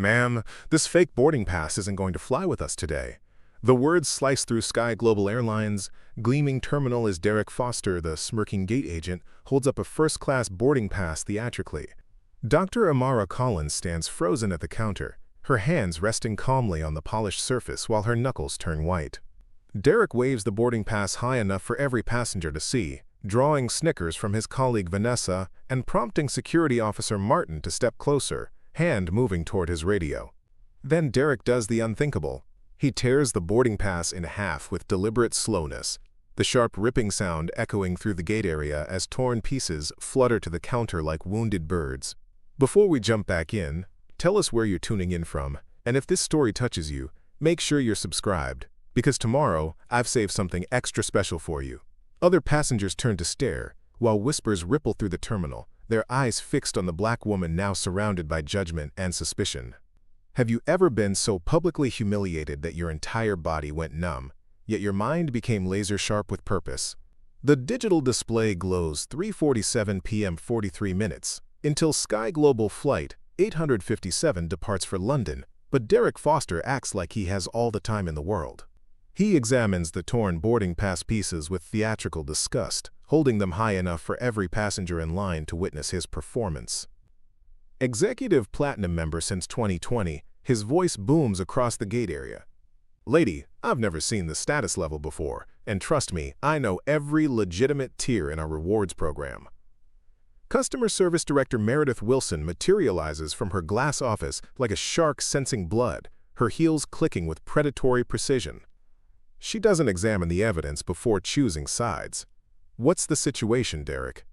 Ma'am, this fake boarding pass isn't going to fly with us today. The words slice through SkyGlobal Airlines' gleaming terminal as Derek Foster, the smirking gate agent, holds up a first-class boarding pass theatrically. Dr. Amara Collins stands frozen at the counter, her hands resting calmly on the polished surface while her knuckles turn white. Derek waves the boarding pass high enough for every passenger to see, drawing snickers from his colleague Vanessa and prompting security officer Martin to step closer, hand moving toward his radio. Then Derek does the unthinkable. He tears the boarding pass in half with deliberate slowness, the sharp ripping sound echoing through the gate area as torn pieces flutter to the counter like wounded birds. Before we jump back in, tell us where you're tuning in from, and if this story touches you, make sure you're subscribed, because tomorrow I've saved something extra special for you. Other passengers turn to stare, while whispers ripple through the terminal, their eyes fixed on the black woman now surrounded by judgment and suspicion. Have you ever been so publicly humiliated that your entire body went numb, yet your mind became laser-sharp with purpose? The digital display glows 3:47 p.m. 43 minutes, until SkyGlobal Flight 857 departs for London, but Derek Foster acts like he has all the time in the world. He examines the torn boarding pass pieces with theatrical disgust, holding them high enough for every passenger in line to witness his performance. Executive Platinum member since 2020, his voice booms across the gate area. Lady, I've never seen the status level before, and trust me, I know every legitimate tier in our rewards program. Customer Service Director Meredith Wilson materializes from her glass office like a shark sensing blood, her heels clicking with predatory precision. She doesn't examine the evidence before choosing sides. What's the situation, Derek?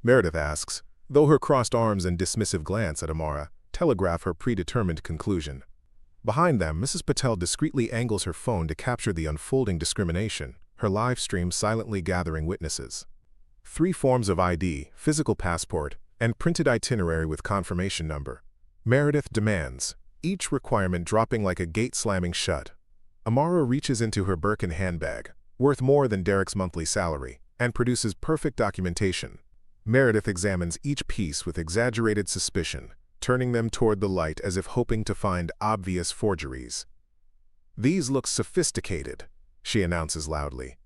Meredith asks, though her crossed arms and dismissive glance at Amara telegraph her predetermined conclusion. Behind them, Mrs. Patel discreetly angles her phone to capture the unfolding discrimination, her live stream silently gathering witnesses. 3 forms of ID, physical passport, and printed itinerary with confirmation number. Meredith demands, each requirement dropping like a gate slamming shut. Amara reaches into her Birkin handbag, worth more than Derek's monthly salary, and produces perfect documentation. Meredith examines each piece with exaggerated suspicion, turning them toward the light as if hoping to find obvious forgeries. These look sophisticated, she announces loudly.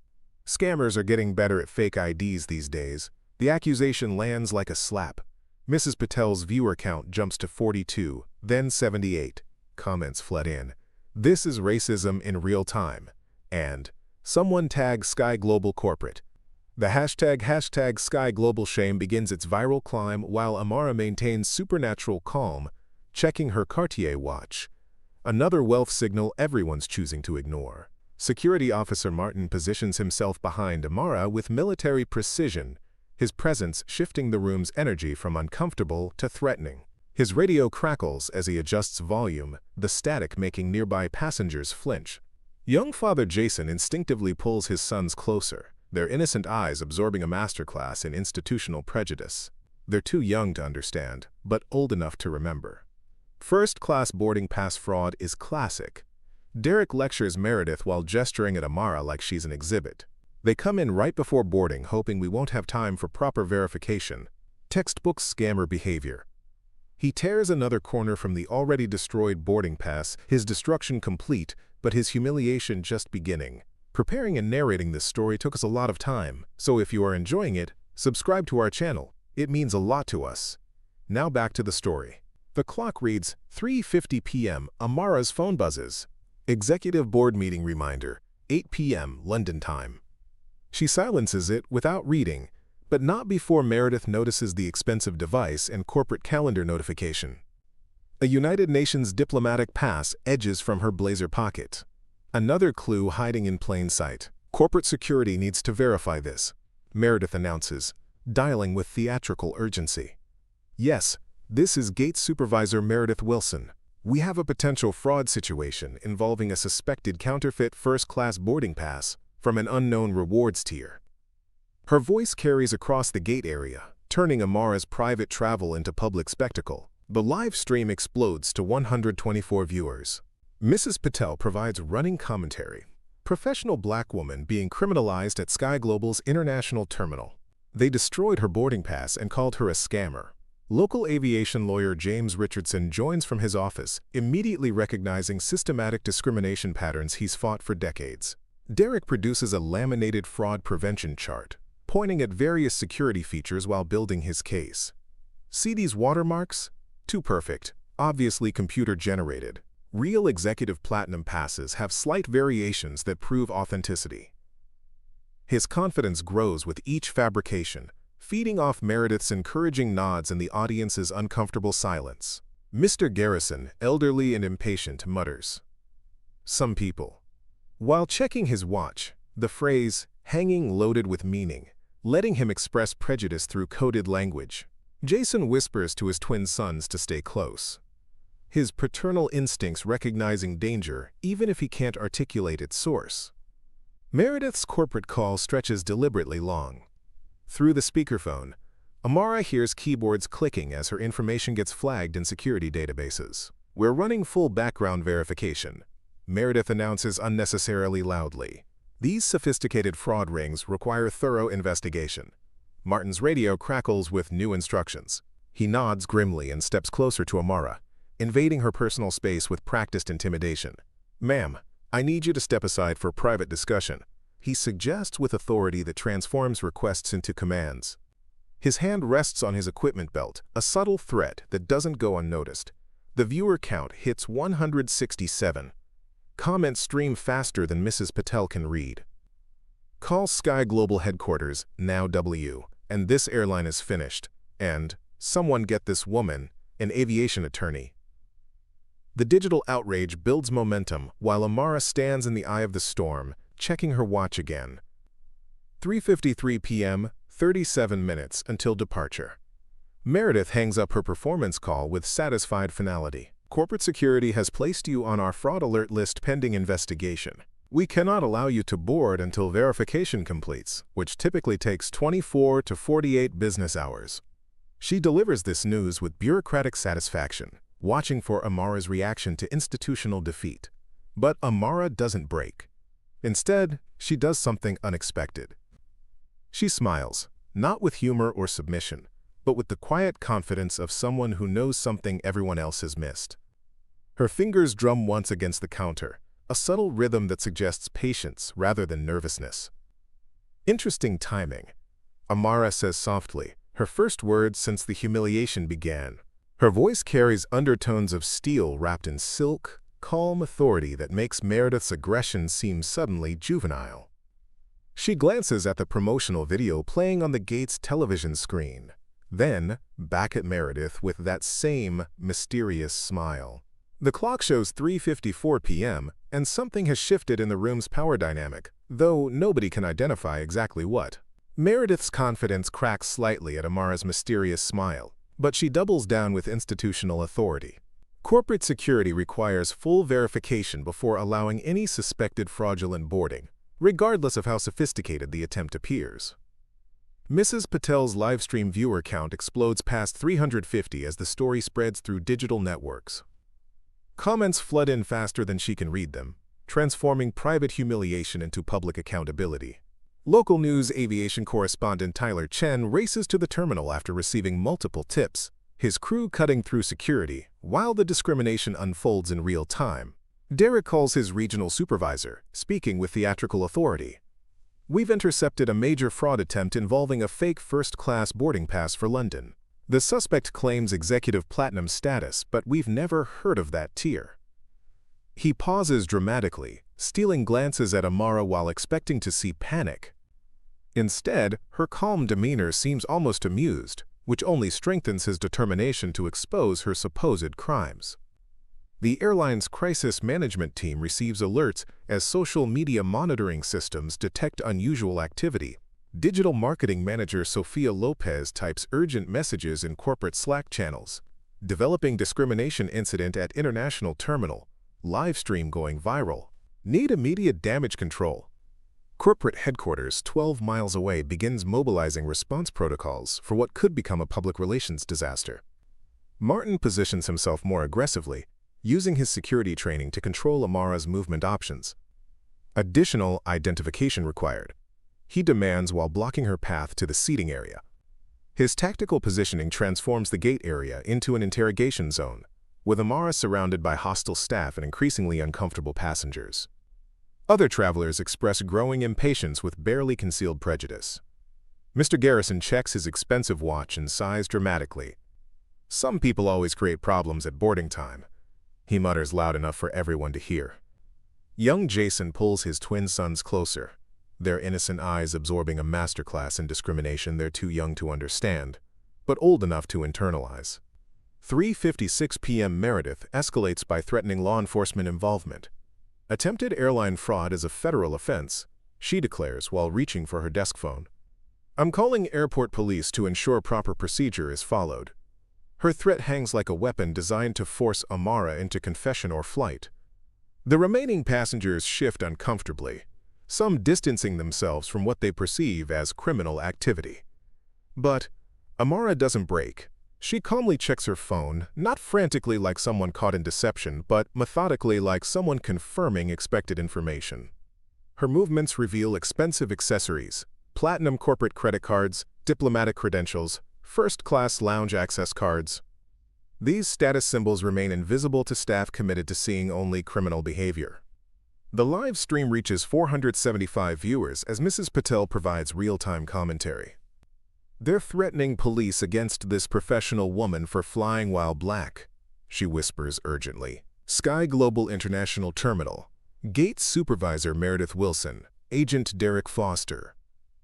Scammers are getting better at fake IDs these days. The accusation lands like a slap. Mrs. Patel's viewer count jumps to 42, then 78. Comments flood in. This is racism in real time. And someone tag SkyGlobal Corporate. The hashtag SkyGlobal Shame begins its viral climb while Amara maintains supernatural calm, checking her Cartier watch. Another wealth signal everyone's choosing to ignore. Security Officer Martin positions himself behind Amara with military precision, his presence shifting the room's energy from uncomfortable to threatening. His radio crackles as he adjusts volume, the static making nearby passengers flinch. Young Father Jason instinctively pulls his sons closer, their innocent eyes absorbing a masterclass in institutional prejudice. They're too young to understand, but old enough to remember. First-class boarding pass fraud is classic. Derek lectures Meredith while gesturing at Amara like she's an exhibit. They come in right before boarding, hoping we won't have time for proper verification. Textbook scammer behavior. He tears another corner from the already destroyed boarding pass, his destruction complete, but his humiliation just beginning. Preparing and narrating this story took us a lot of time, so if you are enjoying it, subscribe to our channel. It means a lot to us. Now back to the story. The clock reads 3:50 p.m. Amara's phone buzzes. Executive board meeting reminder, 8 p.m. London time. She silences it without reading, but not before Meredith notices the expensive device and corporate calendar notification. A United Nations diplomatic pass edges from her blazer pocket. Another clue hiding in plain sight. Corporate security needs to verify this, Meredith announces, dialing with theatrical urgency. Yes, this is Gate Supervisor Meredith Wilson. We have a potential fraud situation involving a suspected counterfeit first-class boarding pass from an unknown rewards tier. Her voice carries across the gate area, turning Amara's private travel into public spectacle. The live stream explodes to 124 viewers. Mrs. Patel provides running commentary. Professional black woman being criminalized at SkyGlobal's international terminal. They destroyed her boarding pass and called her a scammer. Local aviation lawyer James Richardson joins from his office, immediately recognizing systematic discrimination patterns he's fought for decades. Derek produces a laminated fraud prevention chart, pointing at various security features while building his case. See these watermarks? Too perfect, obviously computer-generated. Real executive platinum passes have slight variations that prove authenticity. His confidence grows with each fabrication, feeding off Meredith's encouraging nods and the audience's uncomfortable silence. Mr. Garrison, elderly and impatient, mutters, "Some people." While checking his watch, the phrase, hanging loaded with meaning, letting him express prejudice through coded language. Jason whispers to his twin sons to stay close, his paternal instincts recognizing danger even if he can't articulate its source. Meredith's corporate call stretches deliberately long. Through the speakerphone, Amara hears keyboards clicking as her information gets flagged in security databases. "We're running full background verification," Meredith announces unnecessarily loudly. These sophisticated fraud rings require thorough investigation. Martin's radio crackles with new instructions. He nods grimly and steps closer to Amara, invading her personal space with practiced intimidation. "Ma'am, I need you to step aside for private discussion," he suggests with authority that transforms requests into commands. His hand rests on his equipment belt, a subtle threat that doesn't go unnoticed. The viewer count hits 167. Comments stream faster than Mrs. Patel can read. "Call SkyGlobal headquarters, now W, and this airline is finished, and someone get this woman, an aviation attorney." The digital outrage builds momentum while Amara stands in the eye of the storm, checking her watch again. 3:53 p.m., 37 minutes until departure. Meredith hangs up her performance call with satisfied finality. "Corporate security has placed you on our fraud alert list pending investigation. We cannot allow you to board until verification completes, which typically takes 24 to 48 business hours." She delivers this news with bureaucratic satisfaction, watching for Amara's reaction to institutional defeat. But Amara doesn't break. Instead, she does something unexpected. She smiles, not with humor or submission, but with the quiet confidence of someone who knows something everyone else has missed. Her fingers drum once against the counter, a subtle rhythm that suggests patience rather than nervousness. "Interesting timing," Amara says softly, her first words since the humiliation began. Her voice carries undertones of steel wrapped in silk, calm authority that makes Meredith's aggression seem suddenly juvenile. She glances at the promotional video playing on the gate's television screen, then back at Meredith with that same mysterious smile. The clock shows 3:54 p.m., and something has shifted in the room's power dynamic, though nobody can identify exactly what. Meredith's confidence cracks slightly at Amara's mysterious smile, but she doubles down with institutional authority. Corporate security requires full verification before allowing any suspected fraudulent boarding, regardless of how sophisticated the attempt appears. Mrs. Patel's livestream viewer count explodes past 350 as the story spreads through digital networks. Comments flood in faster than she can read them, transforming private humiliation into public accountability. Local news aviation correspondent Tyler Chen races to the terminal after receiving multiple tips, his crew cutting through security while the discrimination unfolds in real time. Derek calls his regional supervisor, speaking with theatrical authority. "We've intercepted a major fraud attempt involving a fake first-class boarding pass for London. The suspect claims executive platinum status, but we've never heard of that tier." He pauses dramatically, stealing glances at Amara while expecting to see panic. Instead, her calm demeanor seems almost amused, which only strengthens his determination to expose her supposed crimes. The airline's crisis management team receives alerts as social media monitoring systems detect unusual activity. Digital marketing manager Sofia Lopez types urgent messages in corporate Slack channels. Developing discrimination incident at international terminal. Live stream going viral. Need immediate damage control. Corporate headquarters 12 miles away begins mobilizing response protocols for what could become a public relations disaster. Martin positions himself more aggressively, using his security training to control Amara's movement options. Additional identification required, he demands while blocking her path to the seating area. His tactical positioning transforms the gate area into an interrogation zone, with Amara surrounded by hostile staff and increasingly uncomfortable passengers. Other travelers express growing impatience with barely concealed prejudice. Mr. Garrison checks his expensive watch and sighs dramatically. Some people always create problems at boarding time, he mutters loud enough for everyone to hear. Young Jason pulls his twin sons closer, their innocent eyes absorbing a masterclass in discrimination they're too young to understand, but old enough to internalize. 3:56 p.m. Meredith escalates by threatening law enforcement involvement. Attempted airline fraud is a federal offense, she declares while reaching for her desk phone. I'm calling airport police to ensure proper procedure is followed. Her threat hangs like a weapon designed to force Amara into confession or flight. The remaining passengers shift uncomfortably, some distancing themselves from what they perceive as criminal activity. But Amara doesn't break. She calmly checks her phone, not frantically like someone caught in deception, but methodically like someone confirming expected information. Her movements reveal expensive accessories, platinum corporate credit cards, diplomatic credentials, first-class lounge access cards. These status symbols remain invisible to staff committed to seeing only criminal behavior. The live stream reaches 475 viewers as Mrs. Patel provides real-time commentary. They're threatening police against this professional woman for flying while black, she whispers urgently. SkyGlobal International Terminal. Gate Supervisor Meredith Wilson, Agent Derek Foster.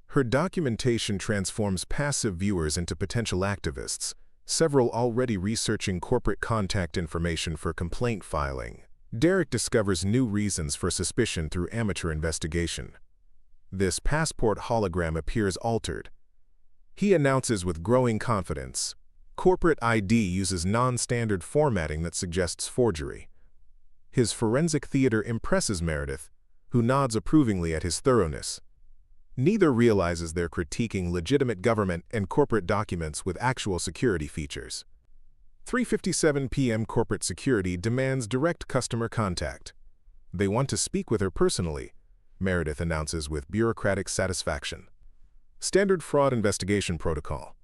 Her documentation transforms passive viewers into potential activists, several already researching corporate contact information for complaint filing. Derek discovers new reasons for suspicion through amateur investigation. This passport hologram appears altered. He announces with growing confidence, corporate ID uses non-standard formatting that suggests forgery. His forensic theater impresses Meredith, who nods approvingly at his thoroughness. Neither realizes they're critiquing legitimate government and corporate documents with actual security features. 3:57 p.m. Corporate security demands direct customer contact. They want to speak with her personally, Meredith announces with bureaucratic satisfaction. Standard fraud investigation protocol.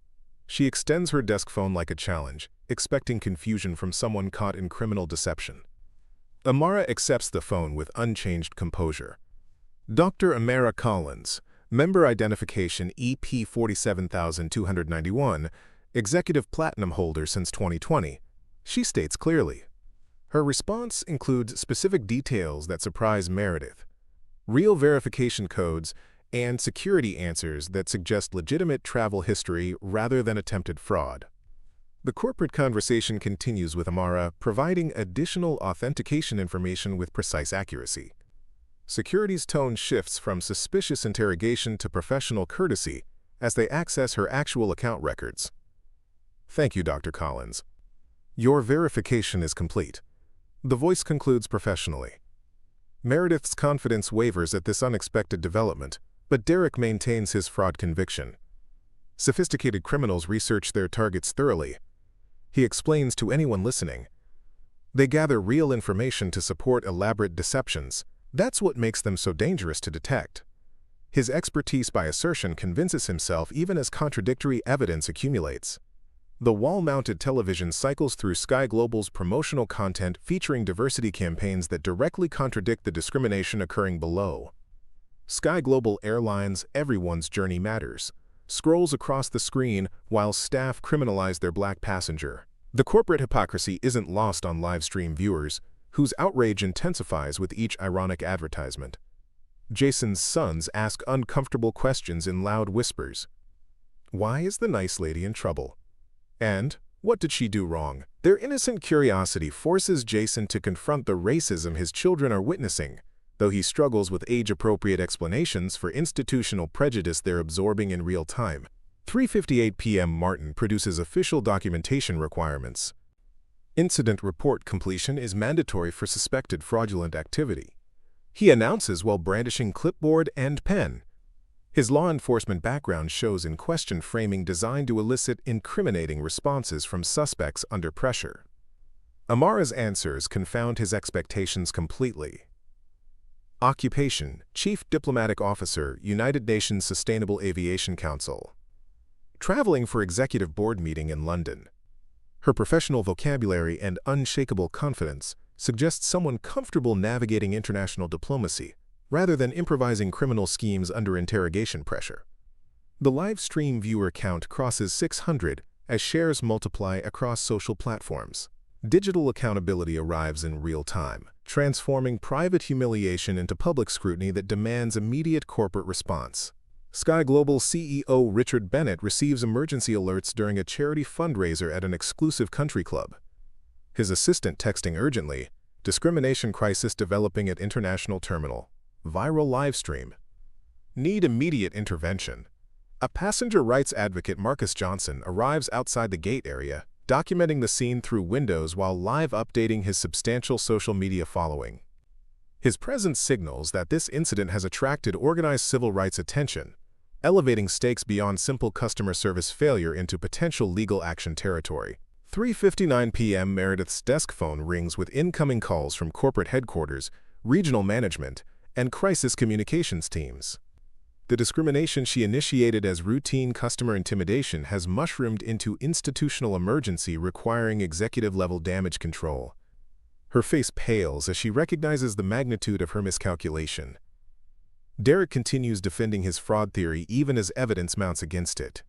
She extends her desk phone like a challenge, expecting confusion from someone caught in criminal deception. Amara accepts the phone with unchanged composure. Dr. Amara Collins, member identification EP 47291, executive platinum holder since 2020, she states clearly. Her response includes specific details that surprise Meredith, real verification codes, and security answers that suggest legitimate travel history rather than attempted fraud. The corporate conversation continues with Amara providing additional authentication information with precise accuracy. Security's tone shifts from suspicious interrogation to professional courtesy as they access her actual account records. Thank you, Dr. Collins. Your verification is complete. The voice concludes professionally. Meredith's confidence wavers at this unexpected development, but Derek maintains his fraud conviction. Sophisticated criminals research their targets thoroughly. He explains to anyone listening. They gather real information to support elaborate deceptions. That's what makes them so dangerous to detect. His expertise by assertion convinces himself even as contradictory evidence accumulates. The wall-mounted television cycles through SkyGlobal's promotional content featuring diversity campaigns that directly contradict the discrimination occurring below. SkyGlobal Airlines, Everyone's Journey Matters, scrolls across the screen while staff criminalize their black passenger. The corporate hypocrisy isn't lost on live-stream viewers, whose outrage intensifies with each ironic advertisement. Jason's sons ask uncomfortable questions in loud whispers. Why is the nice lady in trouble? And, what did she do wrong? Their innocent curiosity forces Jason to confront the racism his children are witnessing, though he struggles with age-appropriate explanations for institutional prejudice they're absorbing in real time. 3:58 p.m. Martin produces official documentation requirements. Incident report completion is mandatory for suspected fraudulent activity. He announces while brandishing clipboard and pen. His law enforcement background shows in question framing designed to elicit incriminating responses from suspects under pressure. Amara's answers confound his expectations completely. Occupation: Chief Diplomatic Officer, United Nations Sustainable Aviation Council. traveling for executive board meeting in London. Her professional vocabulary and unshakable confidence suggest someone comfortable navigating international diplomacy rather than improvising criminal schemes under interrogation pressure. The live stream viewer count crosses 600 as shares multiply across social platforms. Digital accountability arrives in real time, transforming private humiliation into public scrutiny that demands immediate corporate response. SkyGlobal CEO Richard Bennett receives emergency alerts during a charity fundraiser at an exclusive country club. His assistant texting urgently, discrimination crisis developing at international terminal. Viral live stream. Need immediate intervention. A passenger rights advocate, Marcus Johnson, arrives outside the gate area, documenting the scene through windows while live updating his substantial social media following. His presence signals that this incident has attracted organized civil rights attention, elevating stakes beyond simple customer service failure into potential legal action territory. 3:59 p.m. Meredith's desk phone rings with incoming calls from corporate headquarters, regional management, and crisis communications teams. The discrimination she initiated as routine customer intimidation has mushroomed into institutional emergency requiring executive-level damage control. Her face pales as she recognizes the magnitude of her miscalculation. Derek continues defending his fraud theory even as evidence mounts against it.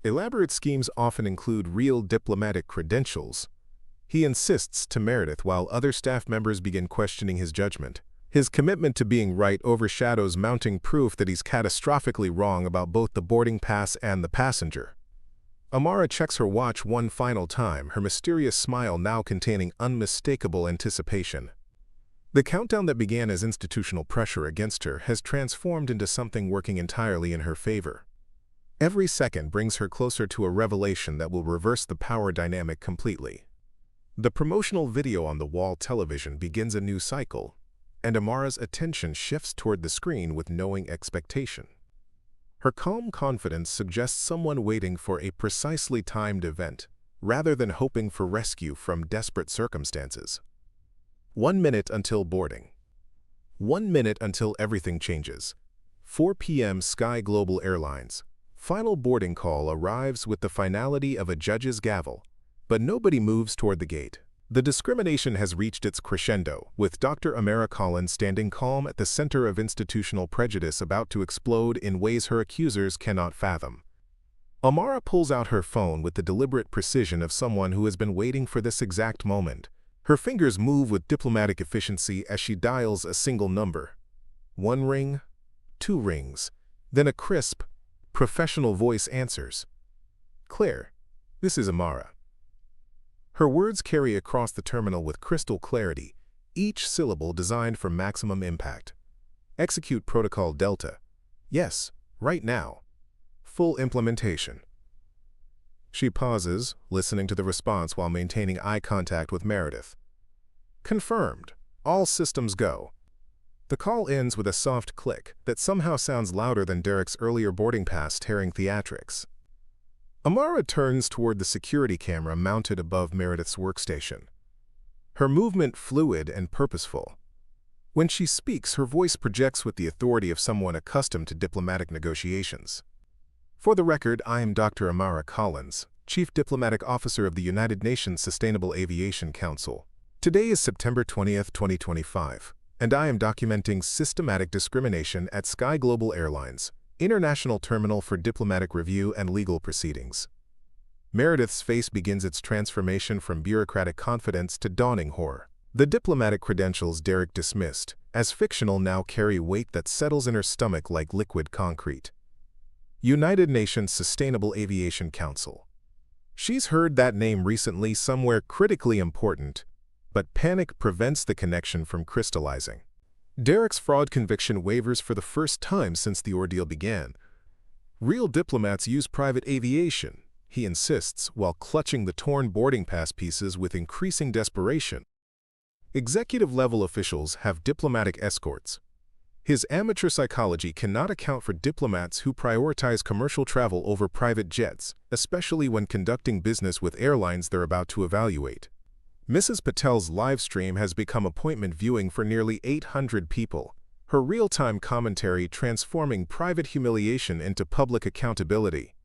Elaborate schemes often include real diplomatic credentials. He insists to Meredith while other staff members begin questioning his judgment. His commitment to being right overshadows mounting proof that he's catastrophically wrong about both the boarding pass and the passenger. Amara checks her watch one final time, her mysterious smile now containing unmistakable anticipation. The countdown that began as institutional pressure against her has transformed into something working entirely in her favor. Every second brings her closer to a revelation that will reverse the power dynamic completely. The promotional video on the wall television begins a new cycle, and Amara's attention shifts toward the screen with knowing expectation. Her calm confidence suggests someone waiting for a precisely timed event, rather than hoping for rescue from desperate circumstances. 1 minute until boarding. 1 minute until everything changes. 4 p.m. SkyGlobal Airlines. Final boarding call arrives with the finality of a judge's gavel, but nobody moves toward the gate. The discrimination has reached its crescendo, with Dr. Amara Collins standing calm at the center of institutional prejudice about to explode in ways her accusers cannot fathom. Amara pulls out her phone with the deliberate precision of someone who has been waiting for this exact moment. Her fingers move with diplomatic efficiency as she dials a single number. 1 ring, 2 rings, then a crisp, professional voice answers. "Claire, this is Amara." Her words carry across the terminal with crystal clarity, each syllable designed for maximum impact. Execute Protocol Delta. Yes, right now. Full implementation. She pauses, listening to the response while maintaining eye contact with Meredith. Confirmed. All systems go. The call ends with a soft click that somehow sounds louder than Derek's earlier boarding pass tearing theatrics. Amara turns toward the security camera mounted above Meredith's workstation. Her movement fluid and purposeful. When she speaks, her voice projects with the authority of someone accustomed to diplomatic negotiations. For the record, I am Dr. Amara Collins, Chief Diplomatic Officer of the United Nations Sustainable Aviation Council. Today is September 20th, 2025, and I am documenting systematic discrimination at SkyGlobal Airlines, International Terminal for Diplomatic Review and Legal Proceedings. Meredith's face begins its transformation from bureaucratic confidence to dawning horror. The diplomatic credentials Derek dismissed as fictional now carry weight that settles in her stomach like liquid concrete. United Nations Sustainable Aviation Council. She's heard that name recently somewhere critically important, but panic prevents the connection from crystallizing. Derek's fraud conviction wavers for the first time since the ordeal began. Real diplomats use private aviation, he insists, while clutching the torn boarding pass pieces with increasing desperation. Executive-level officials have diplomatic escorts. His amateur psychology cannot account for diplomats who prioritize commercial travel over private jets, especially when conducting business with airlines they're about to evaluate. Mrs. Patel's live stream has become appointment viewing for nearly 800 people, her real-time commentary transforming private humiliation into public accountability.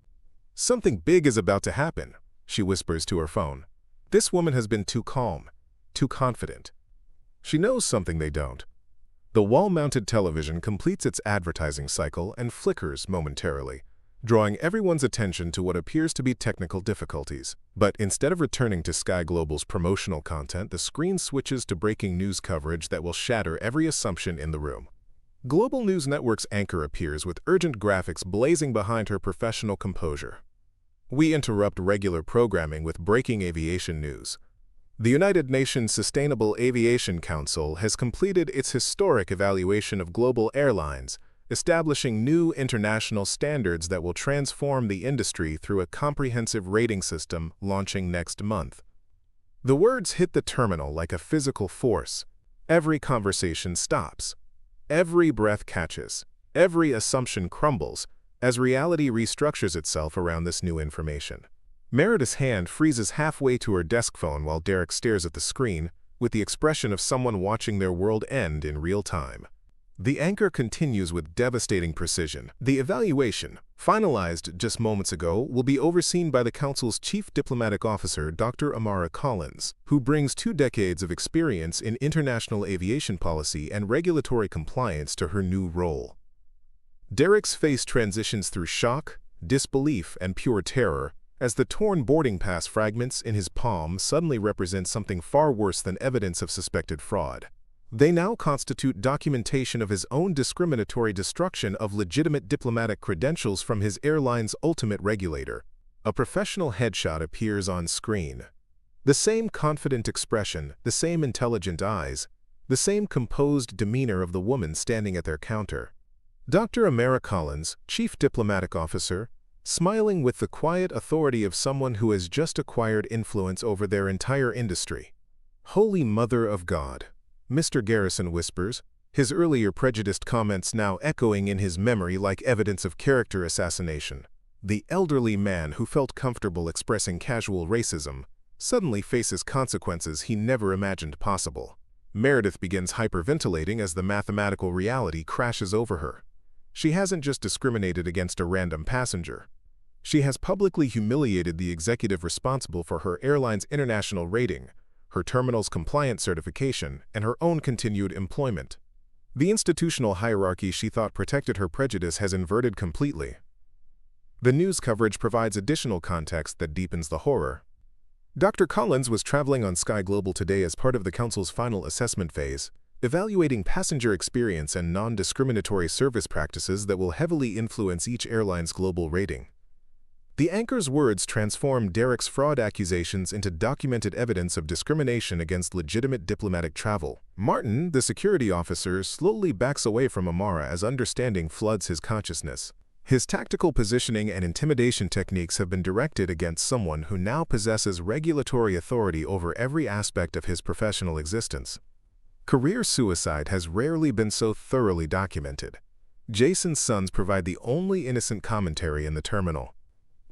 "Something big is about to happen," she whispers to her phone. This woman has been too calm, too confident. She knows something they don't. The wall-mounted television completes its advertising cycle and flickers momentarily, drawing everyone's attention to what appears to be technical difficulties. But instead of returning to SkyGlobal's promotional content, the screen switches to breaking news coverage that will shatter every assumption in the room. Global News Network's anchor appears with urgent graphics blazing behind her professional composure. We interrupt regular programming with breaking aviation news. The United Nations Sustainable Aviation Council has completed its historic evaluation of global airlines, establishing new international standards that will transform the industry through a comprehensive rating system launching next month. The words hit the terminal like a physical force. Every conversation stops. Every breath catches. Every assumption crumbles as reality restructures itself around this new information. Meredith's hand freezes halfway to her desk phone while Derek stares at the screen with the expression of someone watching their world end in real time. The anchor continues with devastating precision. The evaluation, finalized just moments ago, will be overseen by the Council's Chief Diplomatic Officer, Dr. Amara Collins, who brings 2 decades of experience in international aviation policy and regulatory compliance to her new role. Derek's face transitions through shock, disbelief, and pure terror as the torn boarding pass fragments in his palm suddenly represent something far worse than evidence of suspected fraud. They now constitute documentation of his own discriminatory destruction of legitimate diplomatic credentials from his airline's ultimate regulator. A professional headshot appears on screen. The same confident expression, the same intelligent eyes, the same composed demeanor of the woman standing at their counter. Dr. Amara Collins, Chief Diplomatic Officer, smiling with the quiet authority of someone who has just acquired influence over their entire industry. "Holy Mother of God," Mr. Garrison whispers, his earlier prejudiced comments now echoing in his memory like evidence of character assassination. The elderly man who felt comfortable expressing casual racism suddenly faces consequences he never imagined possible. Meredith begins hyperventilating as the mathematical reality crashes over her. She hasn't just discriminated against a random passenger. She has publicly humiliated the executive responsible for her airline's international rating, her terminal's compliance certification, and her own continued employment. The institutional hierarchy she thought protected her prejudice has inverted completely. The news coverage provides additional context that deepens the horror. Dr. Collins was traveling on SkyGlobal today as part of the Council's final assessment phase, evaluating passenger experience and non-discriminatory service practices that will heavily influence each airline's global rating. The anchor's words transform Derek's fraud accusations into documented evidence of discrimination against legitimate diplomatic travel. Martin, the security officer, slowly backs away from Amara as understanding floods his consciousness. His tactical positioning and intimidation techniques have been directed against someone who now possesses regulatory authority over every aspect of his professional existence. Career suicide has rarely been so thoroughly documented. Jason's sons provide the only innocent commentary in the terminal.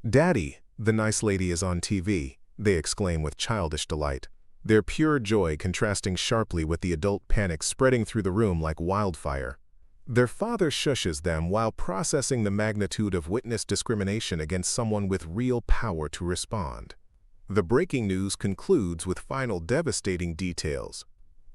"Daddy, the nice lady is on TV," they exclaim with childish delight, their pure joy contrasting sharply with the adult panic spreading through the room like wildfire. Their father shushes them while processing the magnitude of witness discrimination against someone with real power to respond. The breaking news concludes with final devastating details.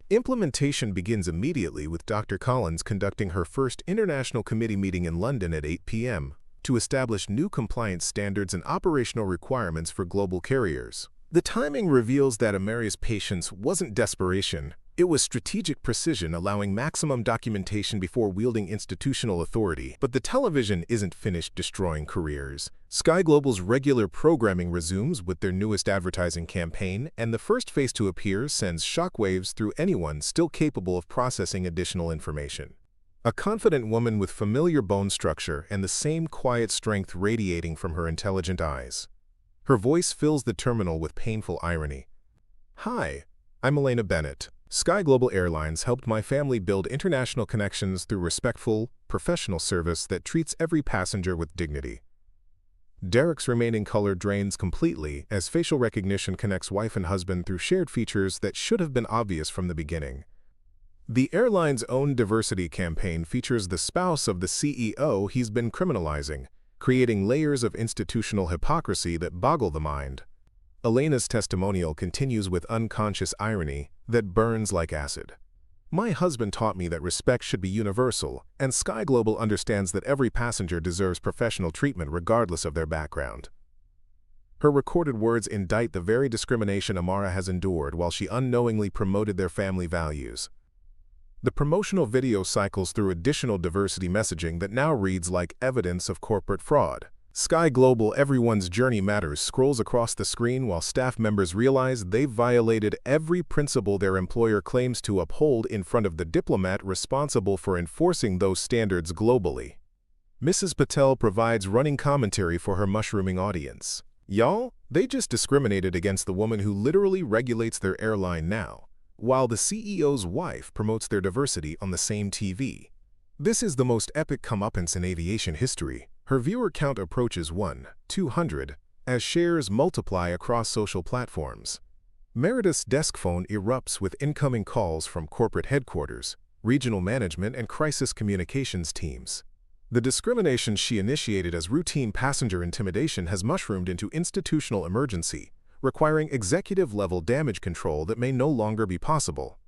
Implementation begins immediately with Dr. Collins conducting her first international committee meeting in London at 8 p.m. to establish new compliance standards and operational requirements for global carriers. The timing reveals that Amara's patience wasn't desperation, it was strategic precision allowing maximum documentation before wielding institutional authority. But the television isn't finished destroying careers. SkyGlobal's regular programming resumes with their newest advertising campaign, and the first face to appear sends shockwaves through anyone still capable of processing additional information. A confident woman with familiar bone structure and the same quiet strength radiating from her intelligent eyes. Her voice fills the terminal with painful irony. "Hi, I'm Elena Bennett. SkyGlobal Airlines helped my family build international connections through respectful, professional service that treats every passenger with dignity." Derek's remaining color drains completely as facial recognition connects wife and husband through shared features that should have been obvious from the beginning. The airline's own diversity campaign features the spouse of the CEO he's been criminalizing, creating layers of institutional hypocrisy that boggle the mind. Elena's testimonial continues with unconscious irony that burns like acid. My husband taught me that respect should be universal, and SkyGlobal understands that every passenger deserves professional treatment regardless of their background. Her recorded words indict the very discrimination Amara has endured while she unknowingly promoted their family values. The promotional video cycles through additional diversity messaging that now reads like evidence of corporate fraud. SkyGlobal Everyone's Journey Matters scrolls across the screen while staff members realize they've violated every principle their employer claims to uphold in front of the diplomat responsible for enforcing those standards globally. Mrs. Patel provides running commentary for her mushrooming audience. Y'all, they just discriminated against the woman who literally regulates their airline now, while the CEO's wife promotes their diversity on the same TV. This is the most epic comeuppance in aviation history. Her viewer count approaches 200 as shares multiply across social platforms. Meredith's desk phone erupts with incoming calls from corporate headquarters, regional management, and crisis communications teams. The discrimination she initiated as routine passenger intimidation has mushroomed into institutional emergency, requiring executive-level damage control that may no longer be possible.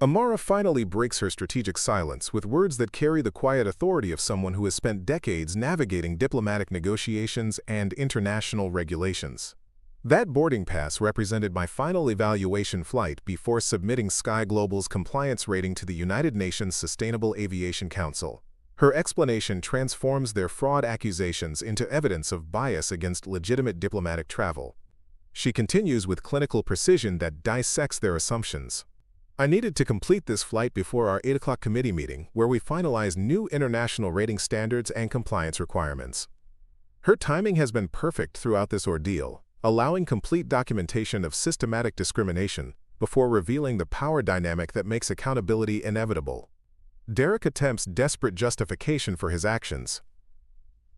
Amara finally breaks her strategic silence with words that carry the quiet authority of someone who has spent decades navigating diplomatic negotiations and international regulations. That boarding pass represented my final evaluation flight before submitting SkyGlobal's compliance rating to the United Nations Sustainable Aviation Council. Her explanation transforms their fraud accusations into evidence of bias against legitimate diplomatic travel. She continues with clinical precision that dissects their assumptions. I needed to complete this flight before our 8 o'clock committee meeting, where we finalized new international rating standards and compliance requirements. Her timing has been perfect throughout this ordeal, allowing complete documentation of systematic discrimination before revealing the power dynamic that makes accountability inevitable. Derek attempts desperate justification for his actions.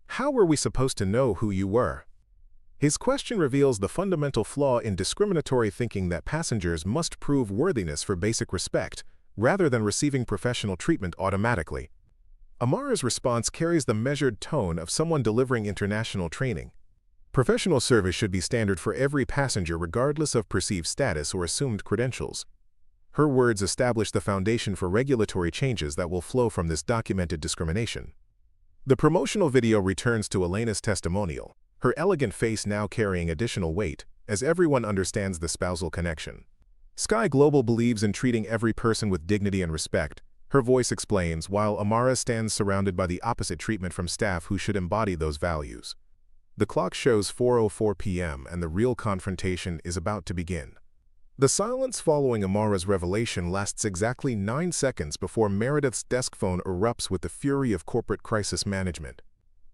How were we supposed to know who you were? His question reveals the fundamental flaw in discriminatory thinking that passengers must prove worthiness for basic respect, rather than receiving professional treatment automatically. Amara's response carries the measured tone of someone delivering international training. Professional service should be standard for every passenger regardless of perceived status or assumed credentials. Her words establish the foundation for regulatory changes that will flow from this documented discrimination. The promotional video returns to Elena's testimonial, her elegant face now carrying additional weight, as everyone understands the spousal connection. SkyGlobal believes in treating every person with dignity and respect, her voice explains, while Amara stands surrounded by the opposite treatment from staff who should embody those values. The clock shows 4:04 p.m. and the real confrontation is about to begin. The silence following Amara's revelation lasts exactly 9 seconds before Meredith's desk phone erupts with the fury of corporate crisis management.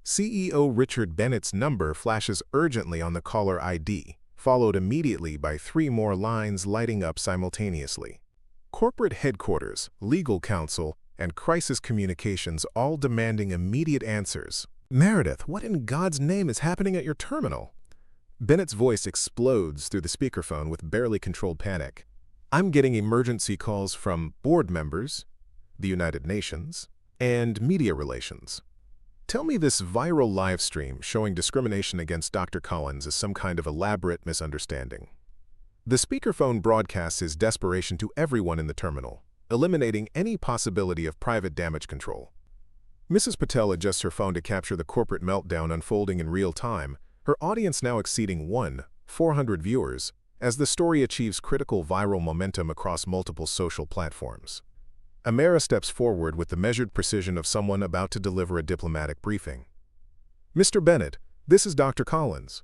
CEO Richard Bennett's number flashes urgently on the caller ID, followed immediately by 3 more lines lighting up simultaneously. Corporate headquarters, legal counsel, and crisis communications all demanding immediate answers. Meredith, what in God's name is happening at your terminal? Bennett's voice explodes through the speakerphone with barely controlled panic. I'm getting emergency calls from board members, the United Nations, and media relations. Tell me this viral live stream showing discrimination against Dr. Collins is some kind of elaborate misunderstanding. The speakerphone broadcasts his desperation to everyone in the terminal, eliminating any possibility of private damage control. Mrs. Patel adjusts her phone to capture the corporate meltdown unfolding in real time, her audience now exceeding 400 viewers, as the story achieves critical viral momentum across multiple social platforms. Amara steps forward with the measured precision of someone about to deliver a diplomatic briefing. Mr. Bennett, this is Dr. Collins.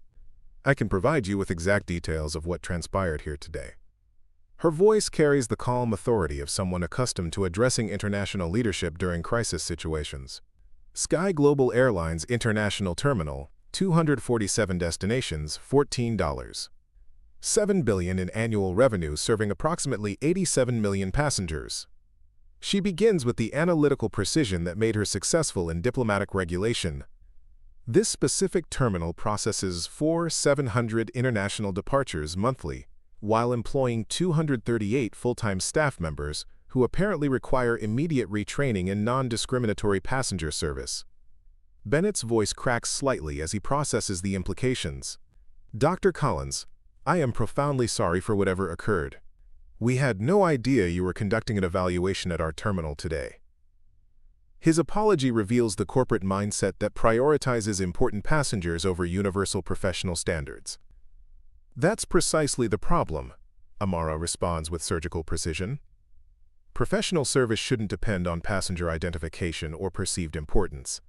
I can provide you with exact details of what transpired here today. Her voice carries the calm authority of someone accustomed to addressing international leadership during crisis situations. SkyGlobal Airlines International Terminal, 247 destinations, $14. $7 billion in annual revenue serving approximately 87 million passengers. She begins with the analytical precision that made her successful in diplomatic regulation. This specific terminal processes 700 international departures monthly, while employing 238 full-time staff members who apparently require immediate retraining in non-discriminatory passenger service. Bennett's voice cracks slightly as he processes the implications. "Dr. Collins, I am profoundly sorry for whatever occurred. We had no idea you were conducting an evaluation at our terminal today." His apology reveals the corporate mindset that prioritizes important passengers over universal professional standards. "That's precisely the problem," Amara responds with surgical precision. "Professional service shouldn't depend on passenger identification or perceived importance.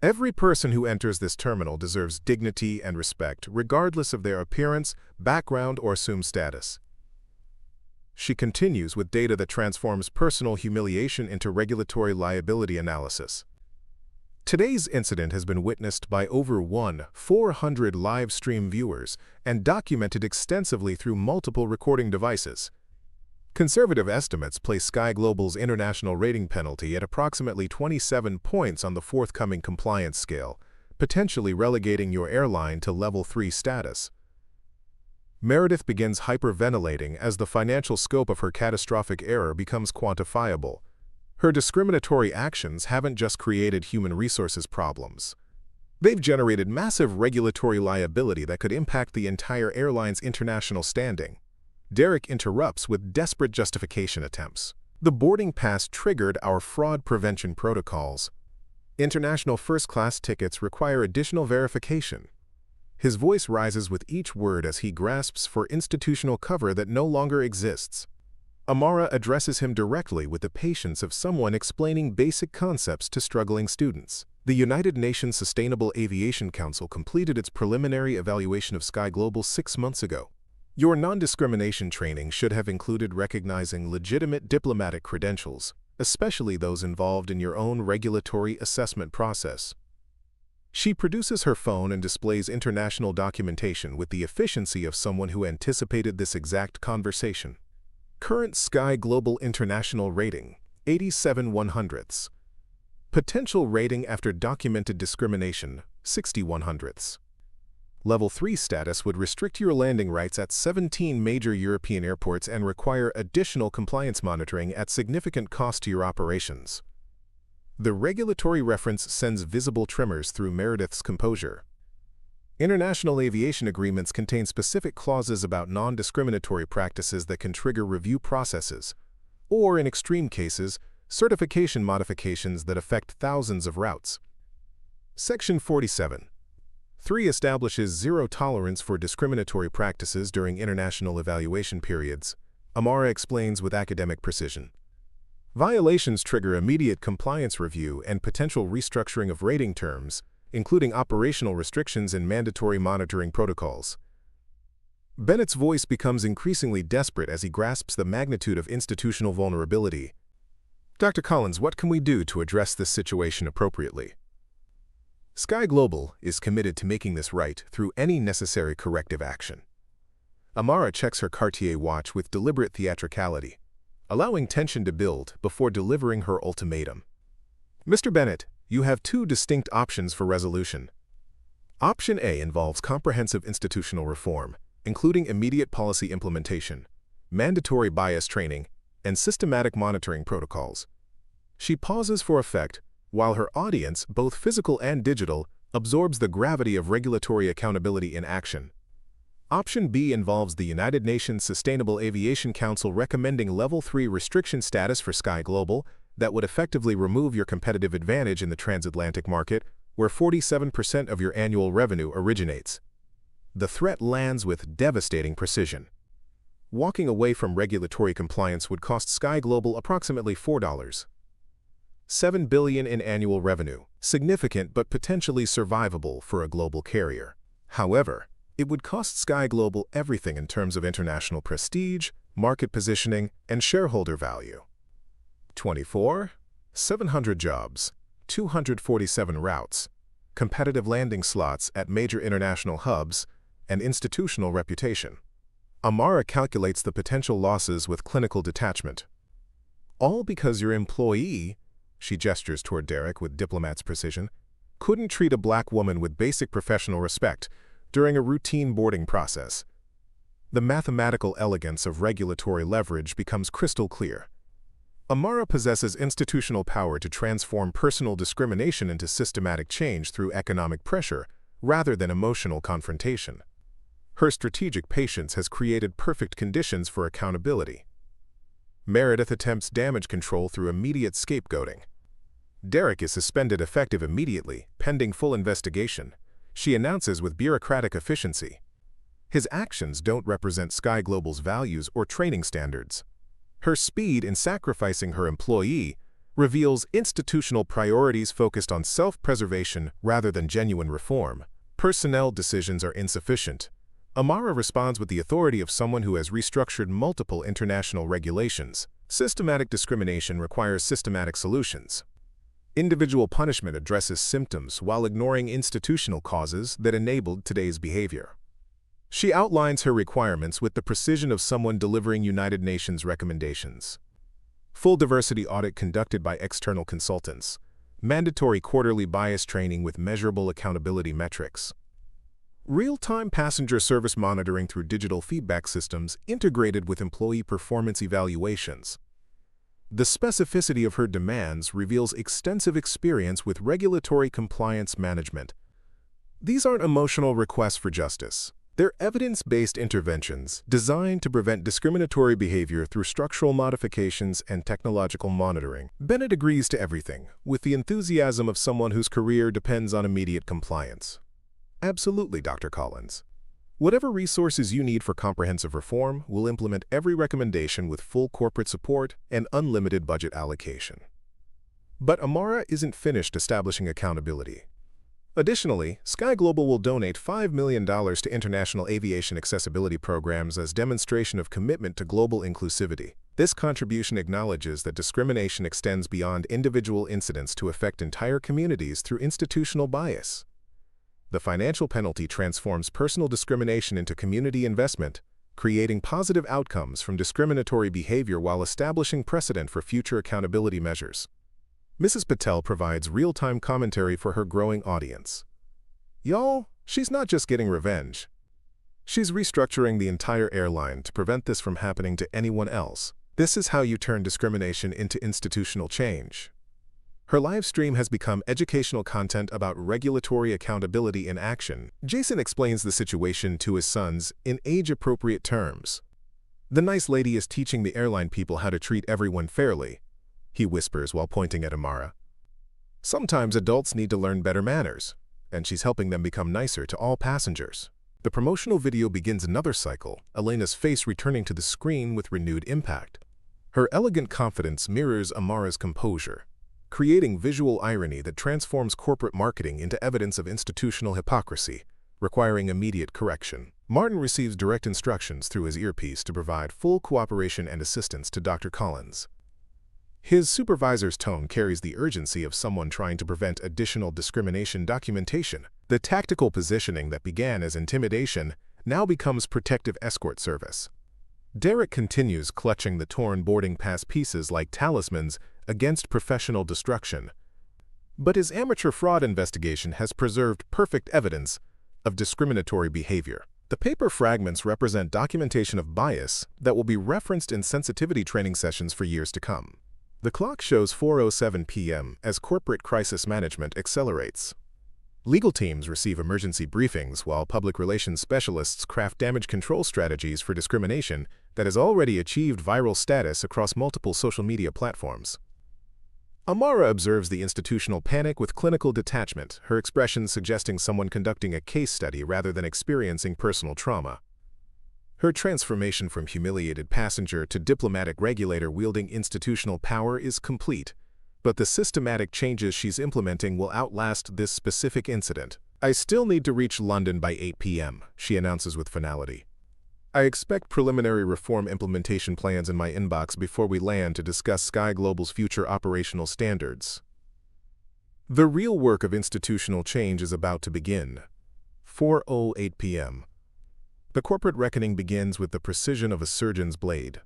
Every person who enters this terminal deserves dignity and respect, regardless of their appearance, background, or assumed status." She continues with data that transforms personal humiliation into regulatory liability analysis. Today's incident has been witnessed by over 400 live stream viewers and documented extensively through multiple recording devices. Conservative estimates place SkyGlobal's international rating penalty at approximately 27 points on the forthcoming compliance scale, potentially relegating your airline to Level 3 status. Meredith begins hyperventilating as the financial scope of her catastrophic error becomes quantifiable. Her discriminatory actions haven't just created human resources problems. They've generated massive regulatory liability that could impact the entire airline's international standing. Derek interrupts with desperate justification attempts. "The boarding pass triggered our fraud prevention protocols. International first-class tickets require additional verification." His voice rises with each word as he grasps for institutional cover that no longer exists. Amara addresses him directly with the patience of someone explaining basic concepts to struggling students. The United Nations Sustainable Aviation Council completed its preliminary evaluation of SkyGlobal 6 months ago. Your non-discrimination training should have included recognizing legitimate diplomatic credentials, especially those involved in your own regulatory assessment process. She produces her phone and displays international documentation with the efficiency of someone who anticipated this exact conversation. Current SkyGlobal International Rating, 87/100ths. Potential rating after documented discrimination, 60/100ths. Level 3 status would restrict your landing rights at 17 major European airports and require additional compliance monitoring at significant cost to your operations. The regulatory reference sends visible tremors through Meredith's composure. International aviation agreements contain specific clauses about non-discriminatory practices that can trigger review processes, or in extreme cases, certification modifications that affect thousands of routes. Section 47.3 establishes zero tolerance for discriminatory practices during international evaluation periods, Amara explains with academic precision. Violations trigger immediate compliance review and potential restructuring of rating terms, including operational restrictions and mandatory monitoring protocols. Bennett's voice becomes increasingly desperate as he grasps the magnitude of institutional vulnerability. "Dr. Collins, what can we do to address this situation appropriately?" SkyGlobal is committed to making this right through any necessary corrective action. Amara checks her Cartier watch with deliberate theatricality, allowing tension to build before delivering her ultimatum. "Mr. Bennett, you have two distinct options for resolution. Option A involves comprehensive institutional reform, including immediate policy implementation, mandatory bias training, and systematic monitoring protocols." She pauses for effect, while her audience, both physical and digital, absorbs the gravity of regulatory accountability in action. Option B involves the United Nations Sustainable Aviation Council recommending Level 3 restriction status for SkyGlobal that would effectively remove your competitive advantage in the transatlantic market, where 47% of your annual revenue originates. The threat lands with devastating precision. Walking away from regulatory compliance would cost SkyGlobal approximately $4.7 billion in annual revenue, significant but potentially survivable for a global carrier. However, it would cost SkyGlobal everything in terms of international prestige, market positioning, and shareholder value. 700 jobs, 247 routes, competitive landing slots at major international hubs, and institutional reputation. Amara calculates the potential losses with clinical detachment. All because your employee, she gestures toward Derek with diplomat's precision, couldn't treat a black woman with basic professional respect during a routine boarding process. The mathematical elegance of regulatory leverage becomes crystal clear. Amara possesses institutional power to transform personal discrimination into systematic change through economic pressure rather than emotional confrontation. Her strategic patience has created perfect conditions for accountability. Meredith attempts damage control through immediate scapegoating. Derek is suspended effective immediately, pending full investigation. She announces with bureaucratic efficiency. His actions don't represent SkyGlobal's values or training standards. Her speed in sacrificing her employee reveals institutional priorities focused on self-preservation rather than genuine reform. Personnel decisions are insufficient. Amara responds with the authority of someone who has restructured multiple international regulations. Systematic discrimination requires systematic solutions. Individual punishment addresses symptoms while ignoring institutional causes that enabled today's behavior. She outlines her requirements with the precision of someone delivering United Nations recommendations. Full diversity audit conducted by external consultants. Mandatory quarterly bias training with measurable accountability metrics. Real-time passenger service monitoring through digital feedback systems integrated with employee performance evaluations. The specificity of her demands reveals extensive experience with regulatory compliance management. These aren't emotional requests for justice. They're evidence-based interventions designed to prevent discriminatory behavior through structural modifications and technological monitoring. Bennett agrees to everything, with the enthusiasm of someone whose career depends on immediate compliance. Absolutely, Dr. Collins. Whatever resources you need for comprehensive reform, we'll implement every recommendation with full corporate support and unlimited budget allocation. But Amara isn't finished establishing accountability. Additionally, SkyGlobal will donate $5 million to international aviation accessibility programs as demonstration of commitment to global inclusivity. This contribution acknowledges that discrimination extends beyond individual incidents to affect entire communities through institutional bias. The financial penalty transforms personal discrimination into community investment, creating positive outcomes from discriminatory behavior while establishing precedent for future accountability measures. Mrs. Patel provides real-time commentary for her growing audience. Y'all, she's not just getting revenge. She's restructuring the entire airline to prevent this from happening to anyone else. This is how you turn discrimination into institutional change. Her live stream has become educational content about regulatory accountability in action. Jason explains the situation to his sons in age-appropriate terms. The nice lady is teaching the airline people how to treat everyone fairly, he whispers while pointing at Amara. Sometimes adults need to learn better manners, and she's helping them become nicer to all passengers. The promotional video begins another cycle, Elena's face returning to the screen with renewed impact. Her elegant confidence mirrors Amara's composure, creating visual irony that transforms corporate marketing into evidence of institutional hypocrisy, requiring immediate correction. Martin receives direct instructions through his earpiece to provide full cooperation and assistance to Dr. Collins. His supervisor's tone carries the urgency of someone trying to prevent additional discrimination documentation. The tactical positioning that began as intimidation now becomes protective escort service. Derek continues clutching the torn boarding pass pieces like talismans against professional destruction. But his amateur fraud investigation has preserved perfect evidence of discriminatory behavior. The paper fragments represent documentation of bias that will be referenced in sensitivity training sessions for years to come. The clock shows 4:07 p.m. as corporate crisis management accelerates. Legal teams receive emergency briefings while public relations specialists craft damage control strategies for discrimination that has already achieved viral status across multiple social media platforms. Amara observes the institutional panic with clinical detachment, her expressions suggesting someone conducting a case study rather than experiencing personal trauma. Her transformation from humiliated passenger to diplomatic regulator wielding institutional power is complete, but the systematic changes she's implementing will outlast this specific incident. I still need to reach London by 8 p.m., she announces with finality. I expect preliminary reform implementation plans in my inbox before we land to discuss SkyGlobal's future operational standards. The real work of institutional change is about to begin. 4:08 p.m. The corporate reckoning begins with the precision of a surgeon's blade.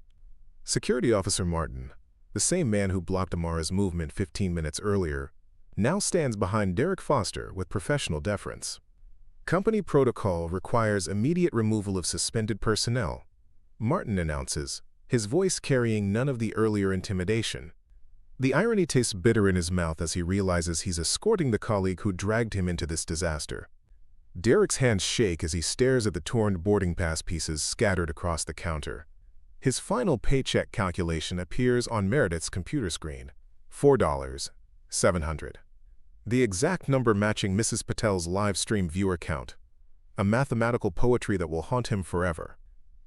Security Officer Martin, the same man who blocked Amara's movement 15 minutes earlier, now stands behind Derek Foster with professional deference. Company protocol requires immediate removal of suspended personnel, Martin announces, his voice carrying none of the earlier intimidation. The irony tastes bitter in his mouth as he realizes he's escorting the colleague who dragged him into this disaster. Derek's hands shake as he stares at the torn boarding pass pieces scattered across the counter. His final paycheck calculation appears on Meredith's computer screen. $4,700. The exact number matching Mrs. Patel's live stream viewer count. A mathematical poetry that will haunt him forever.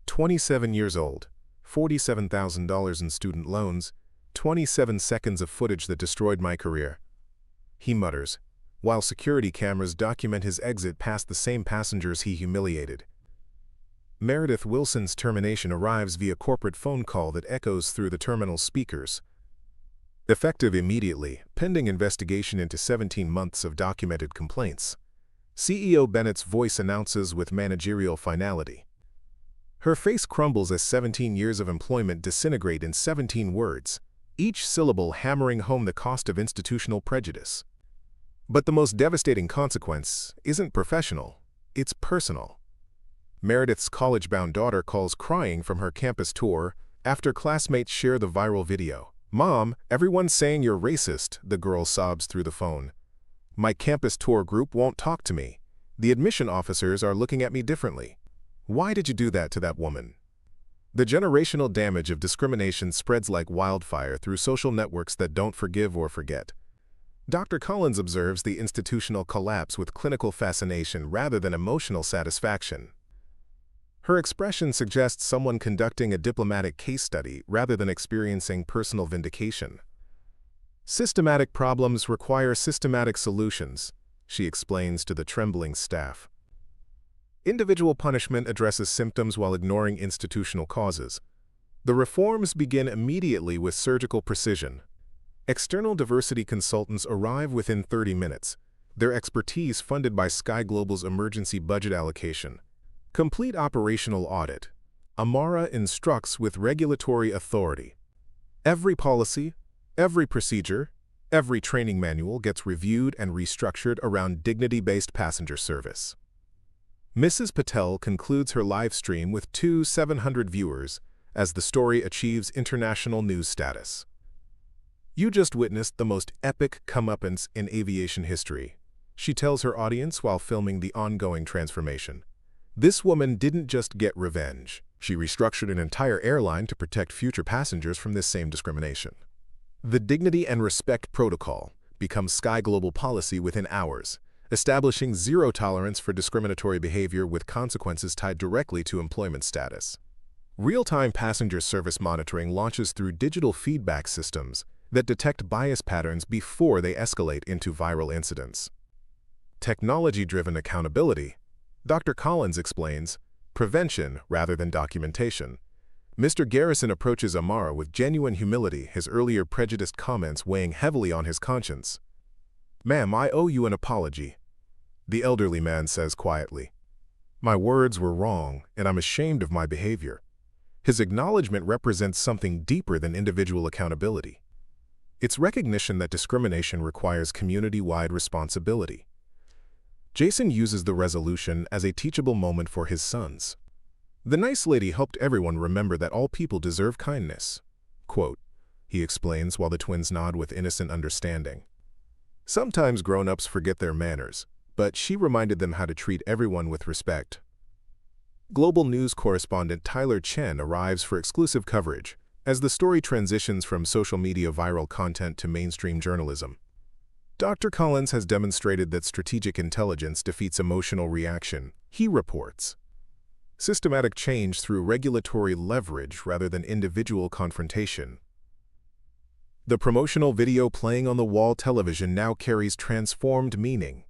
27 years old, $47,000 in student loans, 27 seconds of footage that destroyed my career. He mutters, while security cameras document his exit past the same passengers he humiliated. Meredith Wilson's termination arrives via corporate phone call that echoes through the terminal speakers. Effective immediately, pending investigation into 17 months of documented complaints. CEO Bennett's voice announces with managerial finality. Her face crumbles as 17 years of employment disintegrate in 17 words, each syllable hammering home the cost of institutional prejudice. But the most devastating consequence isn't professional, it's personal. Meredith's college-bound daughter calls crying from her campus tour after classmates share the viral video. "Mom, everyone's saying you're racist," the girl sobs through the phone. "My campus tour group won't talk to me. The admission officers are looking at me differently. Why did you do that to that woman?" The generational damage of discrimination spreads like wildfire through social networks that don't forgive or forget. Dr. Collins observes the institutional collapse with clinical fascination rather than emotional satisfaction. Her expression suggests someone conducting a diplomatic case study rather than experiencing personal vindication. Systematic problems require systematic solutions, she explains to the trembling staff. Individual punishment addresses symptoms while ignoring institutional causes. The reforms begin immediately with surgical precision. External diversity consultants arrive within 30 minutes, their expertise funded by SkyGlobal's emergency budget allocation. Complete operational audit. Amara instructs with regulatory authority. Every policy, every procedure, every training manual gets reviewed and restructured around dignity-based passenger service. Mrs. Patel concludes her live stream with 700 viewers as the story achieves international news status. "You just witnessed the most epic comeuppance in aviation history," she tells her audience while filming the ongoing transformation. This woman didn't just get revenge. She restructured an entire airline to protect future passengers from this same discrimination. The Dignity and Respect Protocol becomes SkyGlobal policy within hours, establishing zero tolerance for discriminatory behavior with consequences tied directly to employment status. Real-time passenger service monitoring launches through digital feedback systems that detect bias patterns before they escalate into viral incidents. Technology-driven accountability. Dr. Collins explains, prevention rather than documentation. Mr. Garrison approaches Amara with genuine humility, his earlier prejudiced comments weighing heavily on his conscience. "Ma'am, I owe you an apology," the elderly man says quietly. "My words were wrong, and I'm ashamed of my behavior." His acknowledgement represents something deeper than individual accountability. It's recognition that discrimination requires community-wide responsibility. Jason uses the resolution as a teachable moment for his sons. "The nice lady helped everyone remember that all people deserve kindness." Quote, he explains while the twins nod with innocent understanding. Sometimes grown-ups forget their manners, but she reminded them how to treat everyone with respect. Global news correspondent Tyler Chen arrives for exclusive coverage as the story transitions from social media viral content to mainstream journalism. Dr. Collins has demonstrated that strategic intelligence defeats emotional reaction, he reports. Systematic change through regulatory leverage rather than individual confrontation. The promotional video playing on the wall television now carries transformed meaning.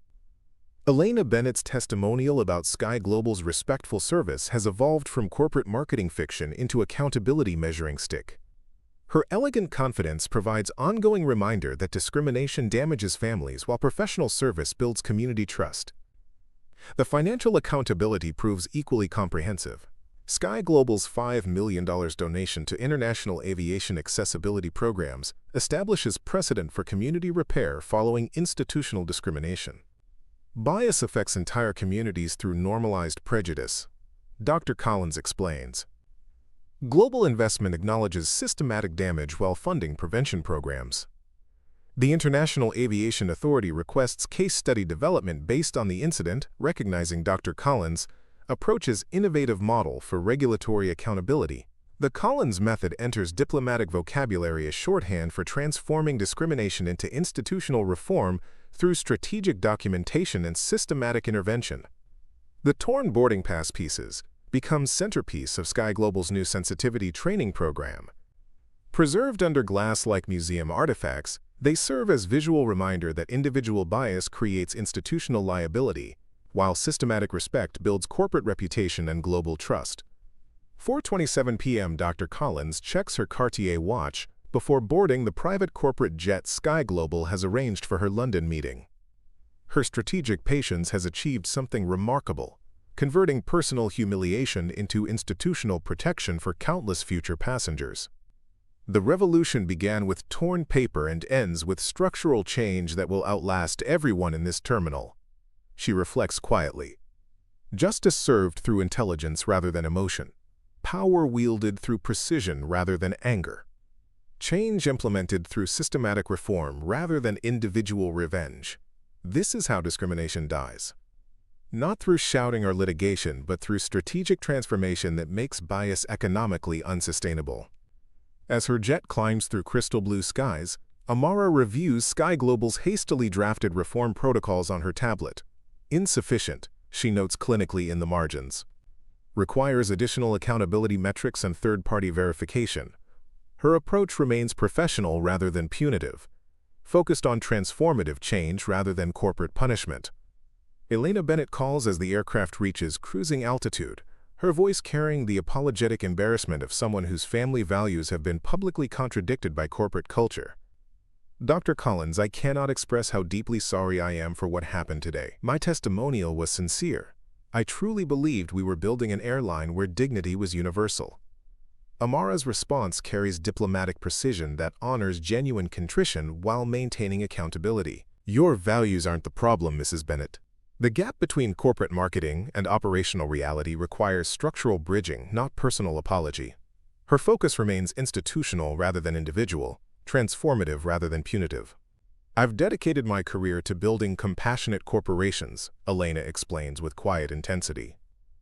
Elena Bennett's testimonial about SkyGlobal's respectful service has evolved from corporate marketing fiction into accountability measuring stick. Her elegant confidence provides ongoing reminder that discrimination damages families while professional service builds community trust. The financial accountability proves equally comprehensive. SkyGlobal's $5 million donation to international aviation accessibility programs establishes precedent for community repair following institutional discrimination. Bias affects entire communities through normalized prejudice, Dr. Collins explains. Global investment acknowledges systematic damage while funding prevention programs. The International Aviation Authority requests case study development based on the incident, recognizing Dr. Collins' approach's innovative model for regulatory accountability. The Collins method enters diplomatic vocabulary as shorthand for transforming discrimination into institutional reform through strategic documentation and systematic intervention. The torn boarding pass pieces become centerpiece of SkyGlobal's new sensitivity training program. Preserved under glass-like museum artifacts, they serve as visual reminder that individual bias creates institutional liability, while systematic respect builds corporate reputation and global trust. 4:27 p.m. Dr. Collins checks her Cartier watch before boarding the private corporate jet SkyGlobal has arranged for her London meeting. Her strategic patience has achieved something remarkable, converting personal humiliation into institutional protection for countless future passengers. The revolution began with torn paper and ends with structural change that will outlast everyone in this terminal. She reflects quietly. Justice served through intelligence rather than emotion. Power wielded through precision rather than anger. Change implemented through systematic reform rather than individual revenge. This is how discrimination dies. Not through shouting or litigation, but through strategic transformation that makes bias economically unsustainable. As her jet climbs through crystal blue skies, Amara reviews SkyGlobal's hastily drafted reform protocols on her tablet. Insufficient, she notes clinically in the margins. Requires additional accountability metrics and third-party verification. Her approach remains professional rather than punitive, focused on transformative change rather than corporate punishment. Elena Bennett calls as the aircraft reaches cruising altitude, her voice carrying the apologetic embarrassment of someone whose family values have been publicly contradicted by corporate culture. Dr. Collins, I cannot express how deeply sorry I am for what happened today. My testimonial was sincere. I truly believed we were building an airline where dignity was universal. Amara's response carries diplomatic precision that honors genuine contrition while maintaining accountability. Your values aren't the problem, Mrs. Bennett. The gap between corporate marketing and operational reality requires structural bridging, not personal apology. Her focus remains institutional rather than individual, transformative rather than punitive. I've dedicated my career to building compassionate corporations, Elena explains with quiet intensity.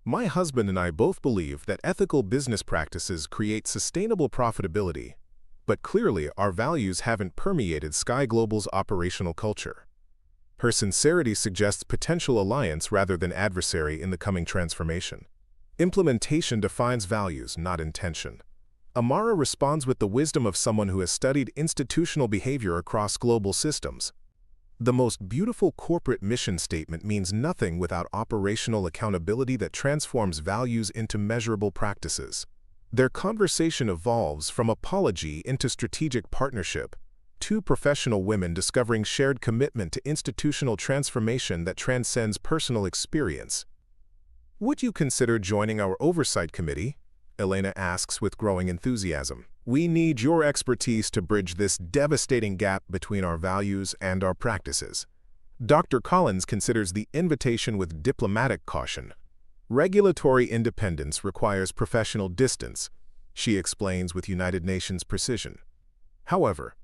My husband and I both believe that ethical business practices create sustainable profitability, but clearly our values haven't permeated SkyGlobal's operational culture. Her sincerity suggests potential alliance rather than adversary in the coming transformation. Implementation defines values, not intention. Amara responds with the wisdom of someone who has studied institutional behavior across global systems. The most beautiful corporate mission statement means nothing without operational accountability that transforms values into measurable practices. Their conversation evolves from apology into strategic partnership, two professional women discovering shared commitment to institutional transformation that transcends personal experience. Would you consider joining our oversight committee? Elena asks with growing enthusiasm. We need your expertise to bridge this devastating gap between our values and our practices. Dr. Collins considers the invitation with diplomatic caution. Regulatory independence requires professional distance, she explains with United Nations precision. However,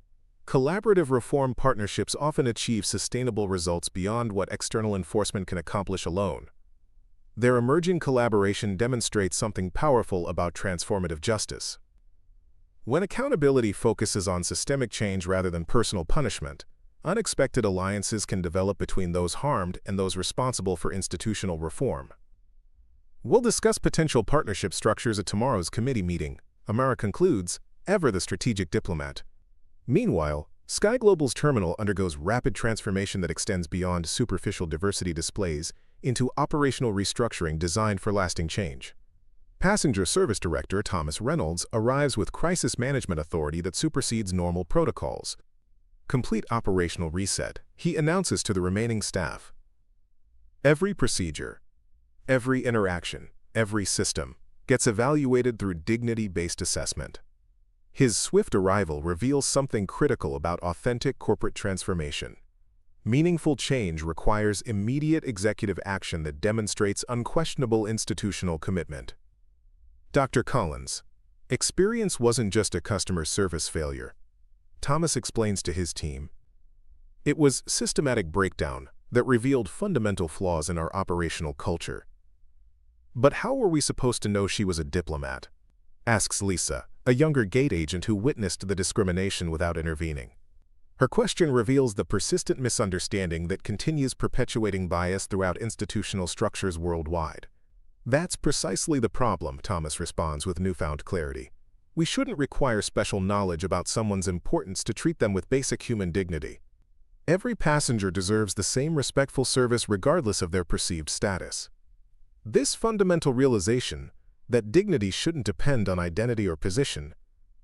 collaborative reform partnerships often achieve sustainable results beyond what external enforcement can accomplish alone. Their emerging collaboration demonstrates something powerful about transformative justice. When accountability focuses on systemic change rather than personal punishment, unexpected alliances can develop between those harmed and those responsible for institutional reform. We'll discuss potential partnership structures at tomorrow's committee meeting, Amara concludes, ever the strategic diplomat. Meanwhile, SkyGlobal's terminal undergoes rapid transformation that extends beyond superficial diversity displays into operational restructuring designed for lasting change. Passenger Service Director Thomas Reynolds arrives with crisis management authority that supersedes normal protocols. Complete operational reset, he announces to the remaining staff. Every procedure, every interaction, every system gets evaluated through dignity-based assessment. His swift arrival reveals something critical about authentic corporate transformation. Meaningful change requires immediate executive action that demonstrates unquestionable institutional commitment. Dr. Collins, Experience wasn't just a customer service failure. Thomas explains to his team. It was systematic breakdown that revealed fundamental flaws in our operational culture. But how were we supposed to know she was a diplomat? Asks Lisa, a younger gate agent who witnessed the discrimination without intervening. Her question reveals the persistent misunderstanding that continues perpetuating bias throughout institutional structures worldwide. That's precisely the problem, Thomas responds with newfound clarity. We shouldn't require special knowledge about someone's importance to treat them with basic human dignity. Every passenger deserves the same respectful service regardless of their perceived status. This fundamental realization, that dignity shouldn't depend on identity or position,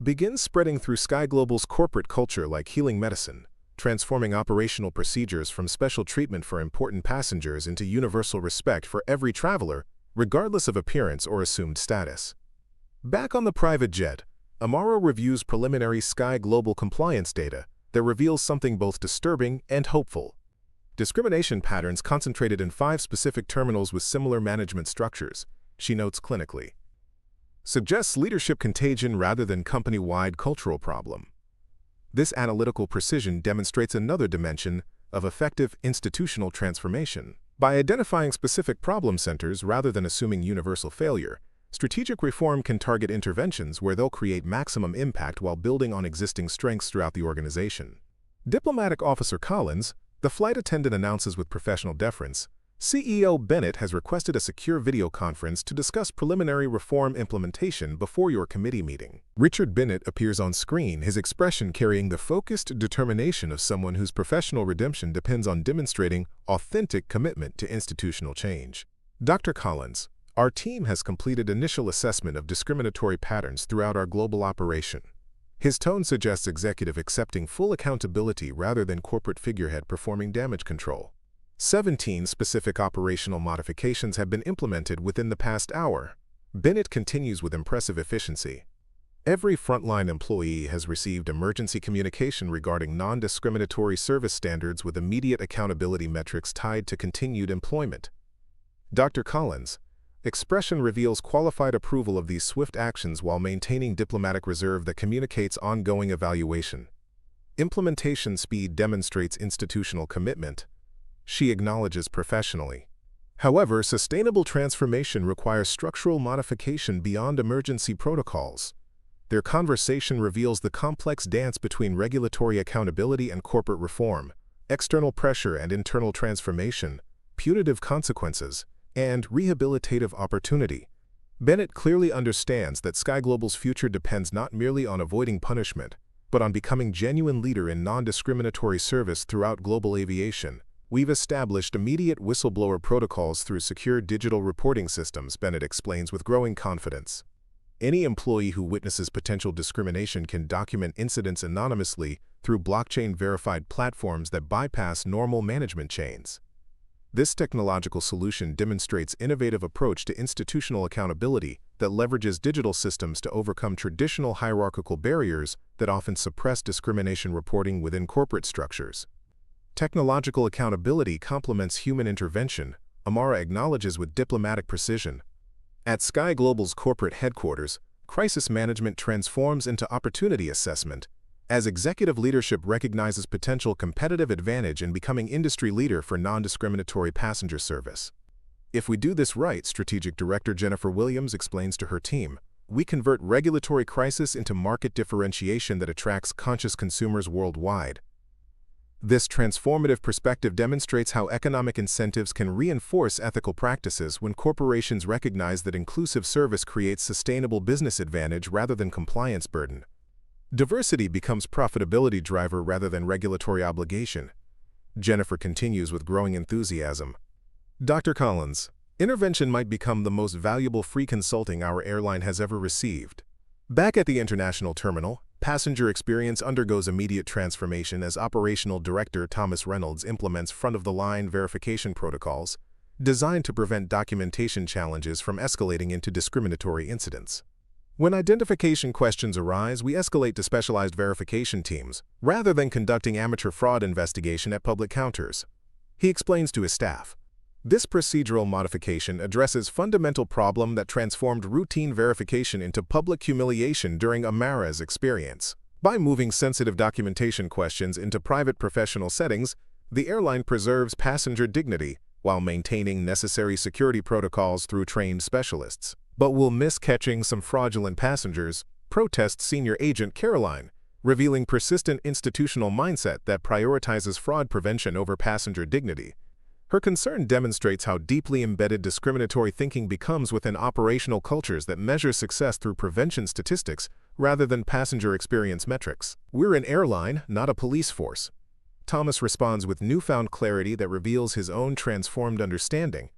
begins spreading through SkyGlobal's corporate culture like healing medicine, transforming operational procedures from special treatment for important passengers into universal respect for every traveler, regardless of appearance or assumed status. Back on the private jet, Amara reviews preliminary SkyGlobal compliance data that reveals something both disturbing and hopeful. Discrimination patterns concentrated in 5 specific terminals with similar management structures, she notes clinically. Suggests leadership contagion rather than company-wide cultural problem. This analytical precision demonstrates another dimension of effective institutional transformation. By identifying specific problem centers rather than assuming universal failure, strategic reform can target interventions where they'll create maximum impact while building on existing strengths throughout the organization. Diplomatic Officer Collins, the flight attendant, announces with professional deference, CEO Bennett has requested a secure video conference to discuss preliminary reform implementation before your committee meeting. Richard Bennett appears on screen, his expression carrying the focused determination of someone whose professional redemption depends on demonstrating authentic commitment to institutional change. Dr. Collins, our team has completed initial assessment of discriminatory patterns throughout our global operation. His tone suggests executive accepting full accountability rather than corporate figurehead performing damage control. 17 specific operational modifications have been implemented within the past hour. Bennett continues with impressive efficiency. Every frontline employee has received emergency communication regarding non-discriminatory service standards with immediate accountability metrics tied to continued employment. Dr. Collins, expression reveals qualified approval of these swift actions while maintaining diplomatic reserve that communicates ongoing evaluation. Implementation speed demonstrates institutional commitment, she acknowledges professionally. However, sustainable transformation requires structural modification beyond emergency protocols. Their conversation reveals the complex dance between regulatory accountability and corporate reform, external pressure and internal transformation, punitive consequences, and rehabilitative opportunity. Bennett clearly understands that SkyGlobal's future depends not merely on avoiding punishment, but on becoming a genuine leader in non-discriminatory service throughout global aviation. We've established immediate whistleblower protocols through secure digital reporting systems, Bennett explains with growing confidence. Any employee who witnesses potential discrimination can document incidents anonymously through blockchain-verified platforms that bypass normal management chains. This technological solution demonstrates an innovative approach to institutional accountability that leverages digital systems to overcome traditional hierarchical barriers that often suppress discrimination reporting within corporate structures. Technological accountability complements human intervention, Amara acknowledges with diplomatic precision. At SkyGlobal's corporate headquarters, crisis management transforms into opportunity assessment, as executive leadership recognizes potential competitive advantage in becoming industry leader for non-discriminatory passenger service. If we do this right, Strategic Director Jennifer Williams explains to her team, we convert regulatory crisis into market differentiation that attracts conscious consumers worldwide. This transformative perspective demonstrates how economic incentives can reinforce ethical practices when corporations recognize that inclusive service creates sustainable business advantage rather than compliance burden. Diversity becomes profitability driver rather than regulatory obligation. Jennifer continues with growing enthusiasm. Dr. Collins, intervention might become the most valuable free consulting our airline has ever received. Back at the international terminal, passenger experience undergoes immediate transformation as Operational Director Thomas Reynolds implements front-of-the-line verification protocols designed to prevent documentation challenges from escalating into discriminatory incidents. When identification questions arise, we escalate to specialized verification teams, rather than conducting amateur fraud investigation at public counters. He explains to his staff. This procedural modification addresses fundamental problem that transformed routine verification into public humiliation during Amara's experience. By moving sensitive documentation questions into private professional settings, the airline preserves passenger dignity while maintaining necessary security protocols through trained specialists. But will miss catching some fraudulent passengers, protests senior agent Caroline, revealing persistent institutional mindset that prioritizes fraud prevention over passenger dignity. Her concern demonstrates how deeply embedded discriminatory thinking becomes within operational cultures that measure success through prevention statistics rather than passenger experience metrics. "We're an airline, not a police force." Thomas responds with newfound clarity that reveals his own transformed understanding.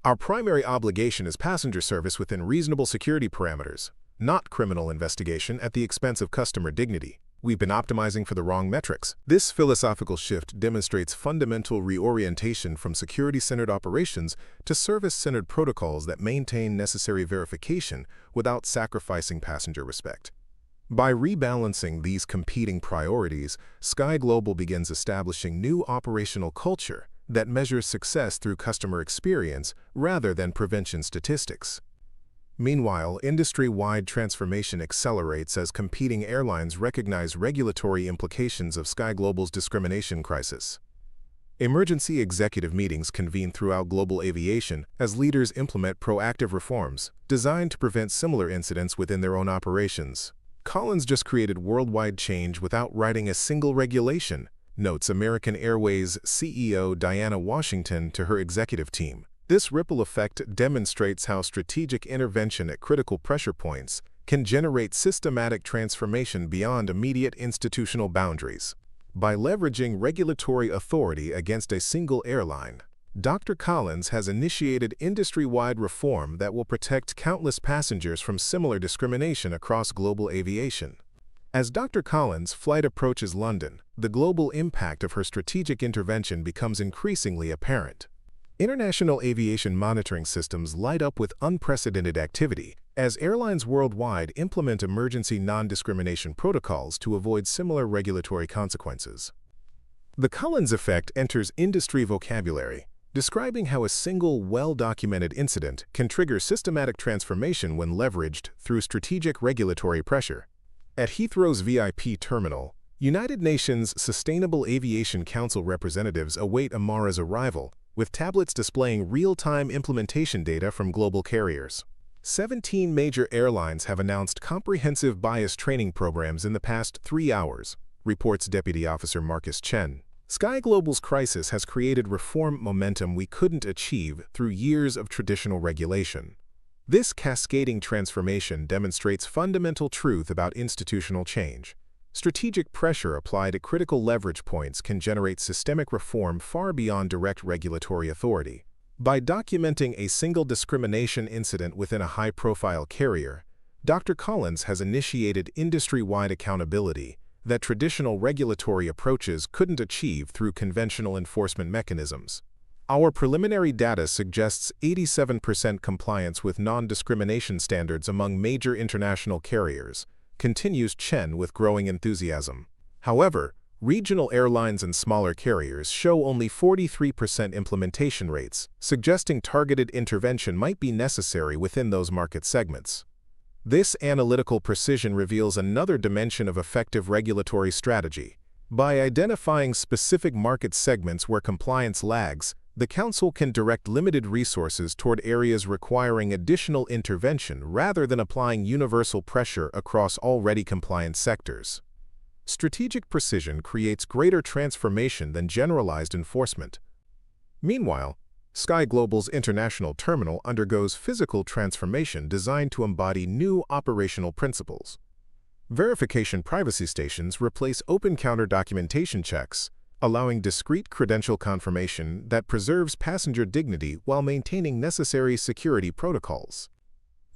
"Our primary obligation is passenger service within reasonable security parameters, not criminal investigation at the expense of customer dignity. We've been optimizing for the wrong metrics." This philosophical shift demonstrates fundamental reorientation from security-centered operations to service-centered protocols that maintain necessary verification without sacrificing passenger respect. By rebalancing these competing priorities, SkyGlobal begins establishing new operational culture that measures success through customer experience rather than prevention statistics. Meanwhile, industry-wide transformation accelerates as competing airlines recognize regulatory implications of SkyGlobal's discrimination crisis. Emergency executive meetings convene throughout global aviation as leaders implement proactive reforms designed to prevent similar incidents within their own operations. "Collins just created worldwide change without writing a single regulation," notes American Airways CEO Diana Washington to her executive team. This ripple effect demonstrates how strategic intervention at critical pressure points can generate systematic transformation beyond immediate institutional boundaries. By leveraging regulatory authority against a single airline, Dr. Collins has initiated industry-wide reform that will protect countless passengers from similar discrimination across global aviation. As Dr. Collins' flight approaches London, the global impact of her strategic intervention becomes increasingly apparent. International aviation monitoring systems light up with unprecedented activity as airlines worldwide implement emergency non-discrimination protocols to avoid similar regulatory consequences. The Collins effect enters industry vocabulary, describing how a single, well-documented incident can trigger systematic transformation when leveraged through strategic regulatory pressure. At Heathrow's VIP terminal, United Nations Sustainable Aviation Council representatives await Amara's arrival, with tablets displaying real-time implementation data from global carriers. 17 major airlines have announced comprehensive bias training programs in the past 3 hours, reports Deputy Officer Marcus Chen. SkyGlobal's crisis has created reform momentum we couldn't achieve through years of traditional regulation. This cascading transformation demonstrates fundamental truth about institutional change. Strategic pressure applied at critical leverage points can generate systemic reform far beyond direct regulatory authority. By documenting a single discrimination incident within a high-profile carrier, Dr. Collins has initiated industry-wide accountability that traditional regulatory approaches couldn't achieve through conventional enforcement mechanisms. Our preliminary data suggests 87% compliance with non-discrimination standards among major international carriers, continues Chen with growing enthusiasm. However, regional airlines and smaller carriers show only 43% implementation rates, suggesting targeted intervention might be necessary within those market segments. This analytical precision reveals another dimension of effective regulatory strategy. By identifying specific market segments where compliance lags, the Council can direct limited resources toward areas requiring additional intervention rather than applying universal pressure across already compliant sectors. Strategic precision creates greater transformation than generalized enforcement. Meanwhile, SkyGlobal's international terminal undergoes physical transformation designed to embody new operational principles. Verification privacy stations replace open counter documentation checks, allowing discrete credential confirmation that preserves passenger dignity while maintaining necessary security protocols.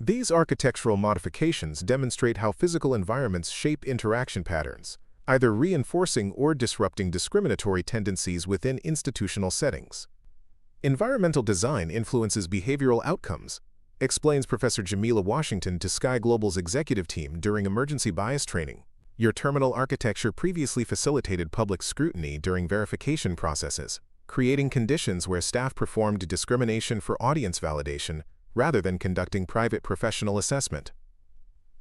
These architectural modifications demonstrate how physical environments shape interaction patterns, either reinforcing or disrupting discriminatory tendencies within institutional settings. Environmental design influences behavioral outcomes, explains Professor Jamila Washington to SkyGlobal's executive team during emergency bias training. Your terminal architecture previously facilitated public scrutiny during verification processes. creating conditions where staff performed discrimination for audience validation rather than conducting private professional assessment.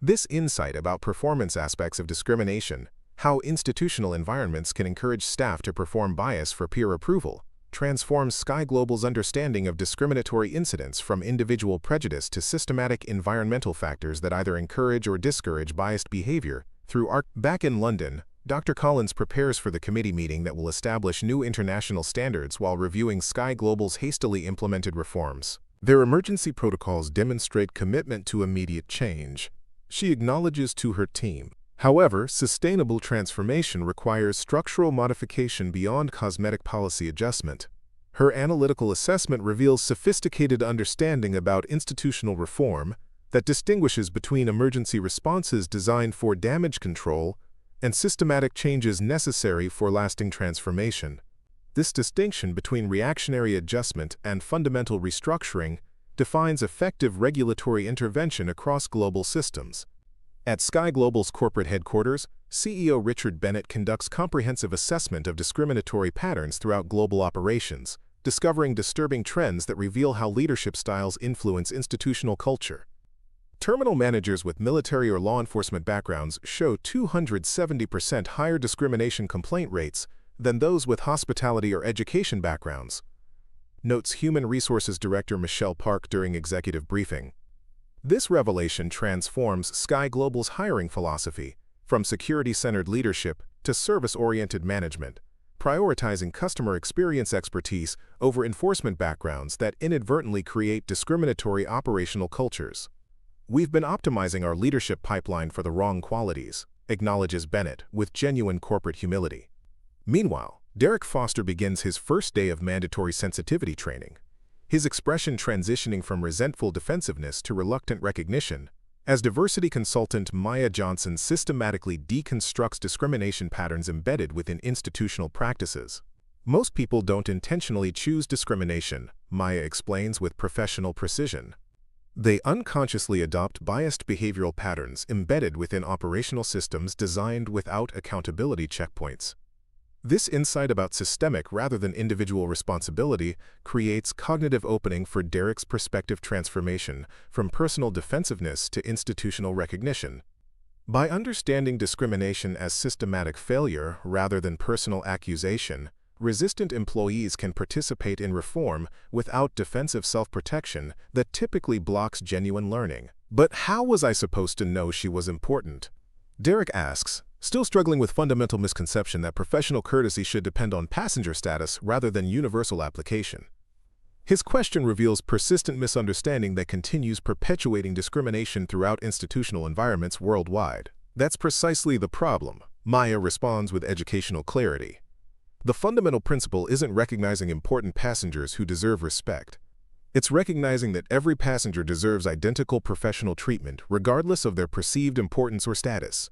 This insight about performance aspects of discrimination, how institutional environments can encourage staff to perform bias for peer approval, transforms SkyGlobal's understanding of discriminatory incidents from individual prejudice to systematic environmental factors that either encourage or discourage biased behavior through art. Back in London, Dr. Collins prepares for the committee meeting that will establish new international standards while reviewing SkyGlobal's hastily implemented reforms. Their emergency protocols demonstrate commitment to immediate change. She acknowledges to her team. However, sustainable transformation requires structural modification beyond cosmetic policy adjustment. Her analytical assessment reveals sophisticated understanding about institutional reform that distinguishes between emergency responses designed for damage control and systematic changes necessary for lasting transformation. This distinction between reactionary adjustment and fundamental restructuring defines effective regulatory intervention across global systems. At SkyGlobal's corporate headquarters, CEO Richard Bennett conducts comprehensive assessment of discriminatory patterns throughout global operations, discovering disturbing trends that reveal how leadership styles influence institutional culture. Terminal managers with military or law enforcement backgrounds show 270% higher discrimination complaint rates than those with hospitality or education backgrounds, notes Human Resources Director Michelle Park during executive briefing. This revelation transforms SkyGlobal's hiring philosophy from security-centered leadership to service-oriented management, prioritizing customer experience expertise over enforcement backgrounds that inadvertently create discriminatory operational cultures. "We've been optimizing our leadership pipeline for the wrong qualities," acknowledges Bennett with genuine corporate humility. Meanwhile, Derek Foster begins his first day of mandatory sensitivity training, his expression transitioning from resentful defensiveness to reluctant recognition, as diversity consultant Maya Johnson systematically deconstructs discrimination patterns embedded within institutional practices. "Most people don't intentionally choose discrimination," Maya explains with professional precision. "They unconsciously adopt biased behavioral patterns embedded within operational systems designed without accountability checkpoints." This insight about systemic rather than individual responsibility creates cognitive opening for Derek's perspective transformation from personal defensiveness to institutional recognition. By understanding discrimination as systematic failure rather than personal accusation, resistant employees can participate in reform without defensive self-protection that typically blocks genuine learning. "But how was I supposed to know she was important?" Derek asks, still struggling with fundamental misconception that professional courtesy should depend on passenger status rather than universal application. His question reveals persistent misunderstanding that continues perpetuating discrimination throughout institutional environments worldwide. "That's precisely the problem," Maya responds with educational clarity. "The fundamental principle isn't recognizing important passengers who deserve respect. It's recognizing that every passenger deserves identical professional treatment regardless of their perceived importance or status."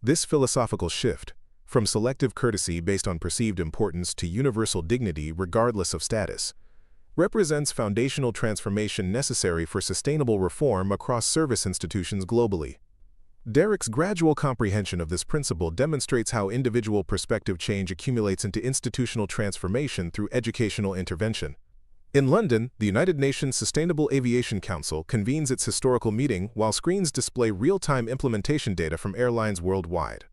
This philosophical shift, from selective courtesy based on perceived importance to universal dignity regardless of status, represents foundational transformation necessary for sustainable reform across service institutions globally. Derek's gradual comprehension of this principle demonstrates how individual perspective change accumulates into institutional transformation through educational intervention. In London, the United Nations Sustainable Aviation Council convenes its historical meeting while screens display real-time implementation data from airlines worldwide.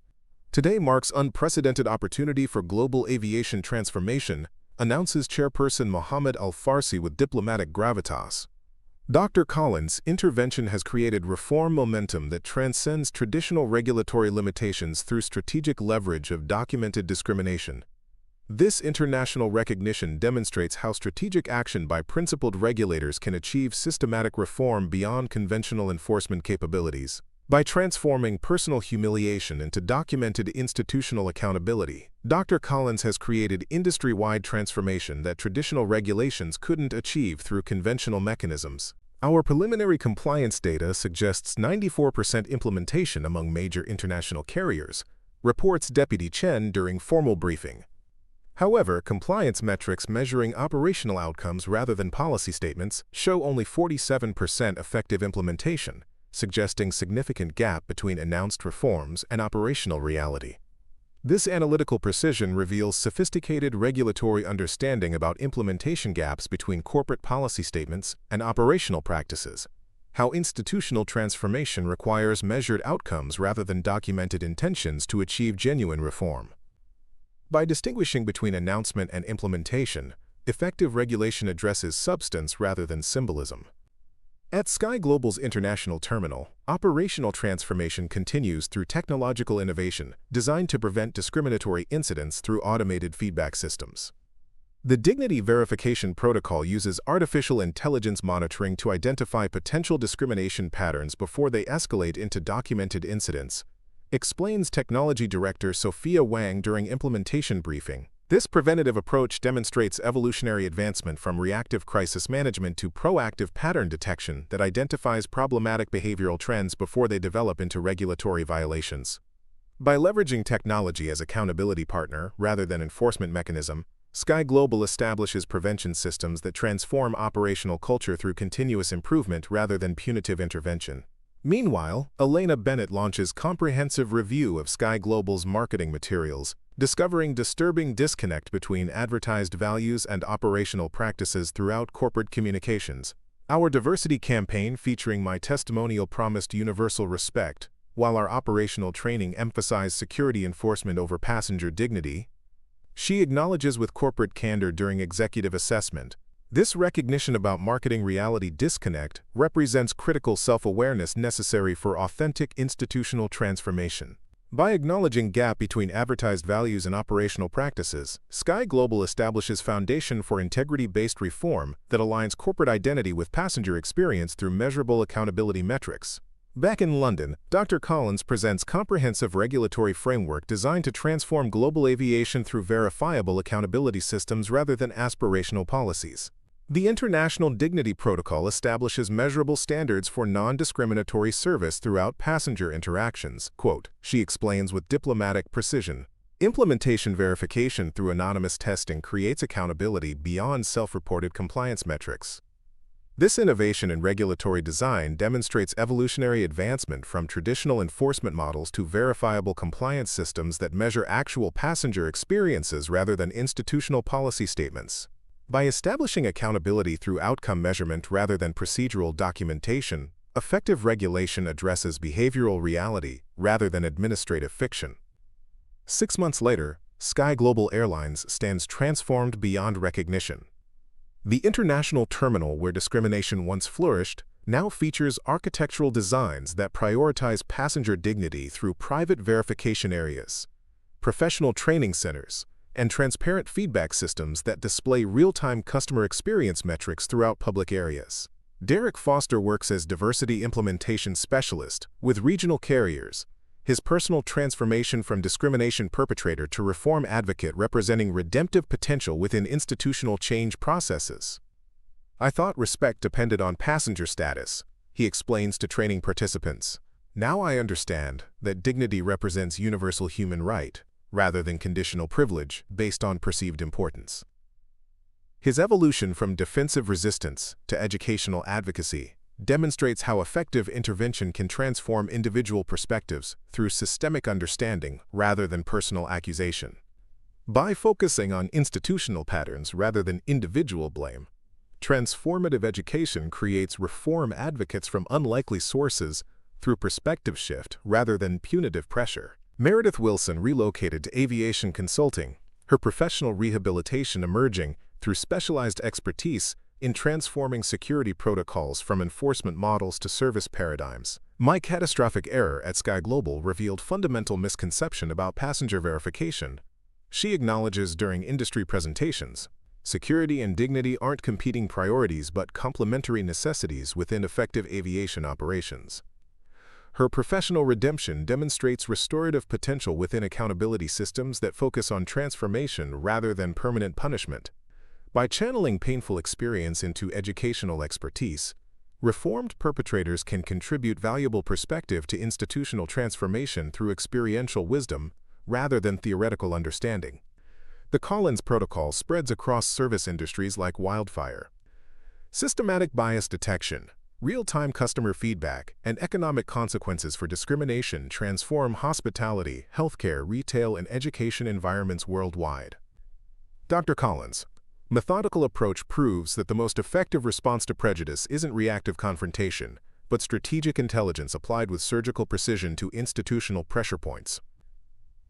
"Today marks unprecedented opportunity for global aviation transformation," announces Chairperson Mohammed Al-Farsi with diplomatic gravitas. Dr. Collins' intervention has created reform momentum that transcends traditional regulatory limitations through strategic leverage of documented discrimination. This international recognition demonstrates how strategic action by principled regulators can achieve systematic reform beyond conventional enforcement capabilities. By transforming personal humiliation into documented institutional accountability, Dr. Collins has created industry-wide transformation that traditional regulations couldn't achieve through conventional mechanisms. "Our preliminary compliance data suggests 94% implementation among major international carriers," reports Deputy Chen during formal briefing. However, compliance metrics measuring operational outcomes rather than policy statements show only 47% effective implementation, suggesting significant gap between announced reforms and operational reality. This analytical precision reveals sophisticated regulatory understanding about implementation gaps between corporate policy statements and operational practices, how institutional transformation requires measured outcomes rather than documented intentions to achieve genuine reform. By distinguishing between announcement and implementation, effective regulation addresses substance rather than symbolism. At SkyGlobal's international terminal, operational transformation continues through technological innovation designed to prevent discriminatory incidents through automated feedback systems. The Dignity Verification Protocol uses artificial intelligence monitoring to identify potential discrimination patterns before they escalate into documented incidents, explains Technology Director Sophia Wang during implementation briefing. This preventative approach demonstrates evolutionary advancement from reactive crisis management to proactive pattern detection that identifies problematic behavioral trends before they develop into regulatory violations. By leveraging technology as accountability partner rather than enforcement mechanism, SkyGlobal establishes prevention systems that transform operational culture through continuous improvement rather than punitive intervention. Meanwhile, Elena Bennett launches comprehensive review of SkyGlobal's marketing materials, discovering disturbing disconnect between advertised values and operational practices throughout corporate communications. Our diversity campaign featuring My Testimonial promised universal respect, while our operational training emphasized security enforcement over passenger dignity. She acknowledges with corporate candor during executive assessment. This recognition about marketing reality disconnect represents critical self-awareness necessary for authentic institutional transformation. By acknowledging gap between advertised values and operational practices, SkyGlobal establishes foundation for integrity-based reform that aligns corporate identity with passenger experience through measurable accountability metrics. Back in London, Dr. Collins presents comprehensive regulatory framework designed to transform global aviation through verifiable accountability systems rather than aspirational policies. The International Dignity Protocol establishes measurable standards for non-discriminatory service throughout passenger interactions. Quote, she explains with diplomatic precision. Implementation verification through anonymous testing creates accountability beyond self-reported compliance metrics. This innovation in regulatory design demonstrates evolutionary advancement from traditional enforcement models to verifiable compliance systems that measure actual passenger experiences rather than institutional policy statements. By establishing accountability through outcome measurement rather than procedural documentation, effective regulation addresses behavioral reality rather than administrative fiction. 6 months later, SkyGlobal Airlines stands transformed beyond recognition. The international terminal where discrimination once flourished now features architectural designs that prioritize passenger dignity through private verification areas, professional training centers, and transparent feedback systems that display real-time customer experience metrics throughout public areas. Derek Foster works as diversity implementation specialist with regional carriers, his personal transformation from discrimination perpetrator to reform advocate representing redemptive potential within institutional change processes. I thought respect depended on passenger status, he explains to training participants. Now I understand that dignity represents universal human right, rather than conditional privilege based on perceived importance. His evolution from defensive resistance to educational advocacy demonstrates how effective intervention can transform individual perspectives through systemic understanding rather than personal accusation. By focusing on institutional patterns rather than individual blame, transformative education creates reform advocates from unlikely sources through perspective shift rather than punitive pressure. Meredith Wilson relocated to aviation consulting, her professional rehabilitation emerging through specialized expertise in transforming security protocols from enforcement models to service paradigms. My catastrophic error at SkyGlobal revealed fundamental misconception about passenger verification. She acknowledges during industry presentations, security and dignity aren't competing priorities but complementary necessities within effective aviation operations. Her professional redemption demonstrates restorative potential within accountability systems that focus on transformation rather than permanent punishment. By channeling painful experience into educational expertise, reformed perpetrators can contribute valuable perspective to institutional transformation through experiential wisdom rather than theoretical understanding. The Collins Protocol spreads across service industries like wildfire. Systematic bias detection, Real-time customer feedback and economic consequences for discrimination transform hospitality, healthcare, retail, and education environments worldwide. Dr. Collins. Methodical approach proves that the most effective response to prejudice isn't reactive confrontation, but strategic intelligence applied with surgical precision to institutional pressure points.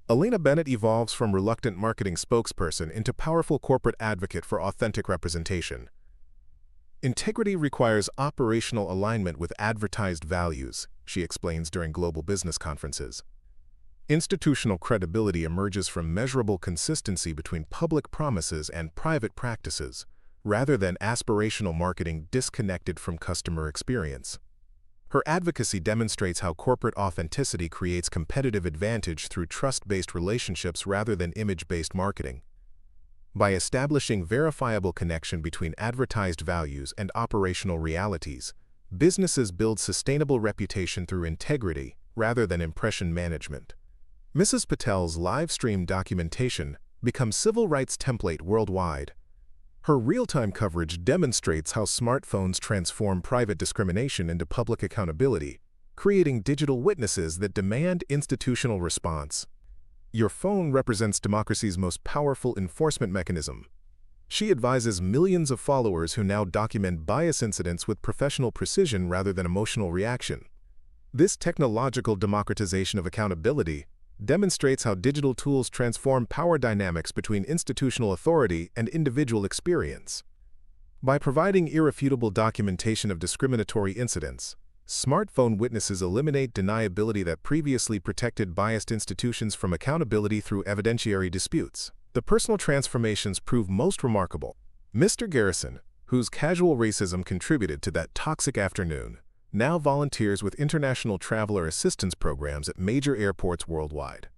Elena Bennett evolves from reluctant marketing spokesperson into powerful corporate advocate for authentic representation. Integrity requires operational alignment with advertised values, she explains during global business conferences. Institutional credibility emerges from measurable consistency between public promises and private practices, rather than aspirational marketing disconnected from customer experience. Her advocacy demonstrates how corporate authenticity creates competitive advantage through trust-based relationships rather than image-based marketing. By establishing verifiable connection between advertised values and operational realities, businesses build sustainable reputation through integrity rather than impression management. Mrs. Patel's live-stream documentation becomes civil rights template worldwide. Her real-time coverage demonstrates how smartphones transform private discrimination into public accountability, creating digital witnesses that demand institutional response. Your phone represents democracy's most powerful enforcement mechanism. She advises millions of followers who now document bias incidents with professional precision rather than emotional reaction. This technological democratization of accountability demonstrates how digital tools transform power dynamics between institutional authority and individual experience. By providing irrefutable documentation of discriminatory incidents, smartphone witnesses eliminate deniability that previously protected biased institutions from accountability through evidentiary disputes. The personal transformations prove most remarkable. Mr. Garrison, whose casual racism contributed to that toxic afternoon, now volunteers with international traveler assistance programs at major airports worldwide.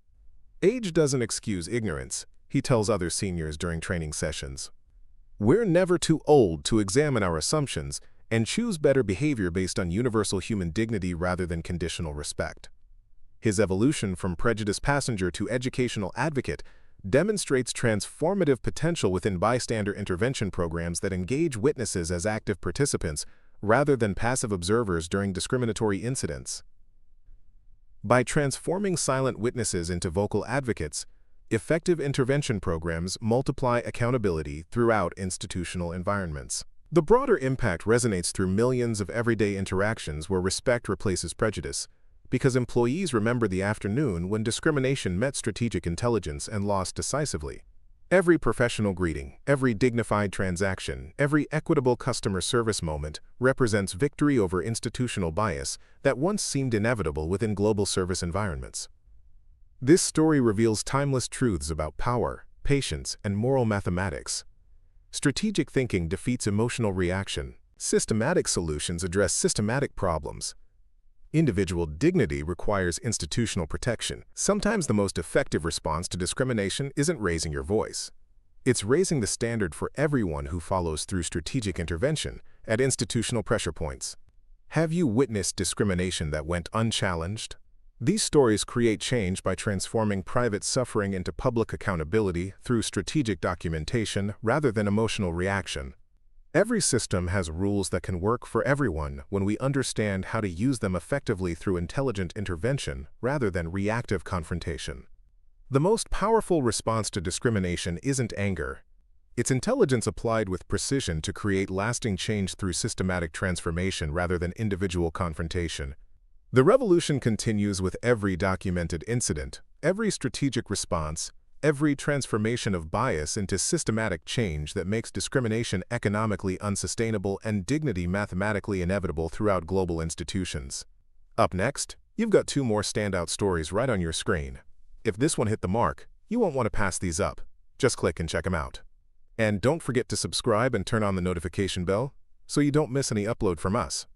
Age doesn't excuse ignorance, he tells other seniors during training sessions. We're never too old to examine our assumptions and choose better behavior based on universal human dignity rather than conditional respect. His evolution from prejudiced passenger to educational advocate demonstrates transformative potential within bystander intervention programs that engage witnesses as active participants rather than passive observers during discriminatory incidents. By transforming silent witnesses into vocal advocates, effective intervention programs multiply accountability throughout institutional environments. The broader impact resonates through millions of everyday interactions where respect replaces prejudice, because employees remember the afternoon when discrimination met strategic intelligence and lost decisively. Every professional greeting, every dignified transaction, every equitable customer service moment represents victory over institutional bias that once seemed inevitable within global service environments. This story reveals timeless truths about power, patience, and moral mathematics. Strategic thinking defeats emotional reaction. Systematic solutions address systematic problems. Individual dignity requires institutional protection. Sometimes the most effective response to discrimination isn't raising your voice. It's raising the standard for everyone who follows through strategic intervention at institutional pressure points. Have you witnessed discrimination that went unchallenged? These stories create change by transforming private suffering into public accountability through strategic documentation rather than emotional reaction. Every system has rules that can work for everyone when we understand how to use them effectively through intelligent intervention rather than reactive confrontation. The most powerful response to discrimination isn't anger. It's intelligence applied with precision to create lasting change through systematic transformation rather than individual confrontation. The revolution continues with every documented incident, every strategic response, every transformation of bias into systematic change that makes discrimination economically unsustainable and dignity mathematically inevitable throughout global institutions. Up next, you've got two more standout stories right on your screen. If this one hit the mark, you won't want to pass these up. Just click and check them out. And don't forget to subscribe and turn on the notification bell so you don't miss any upload from us.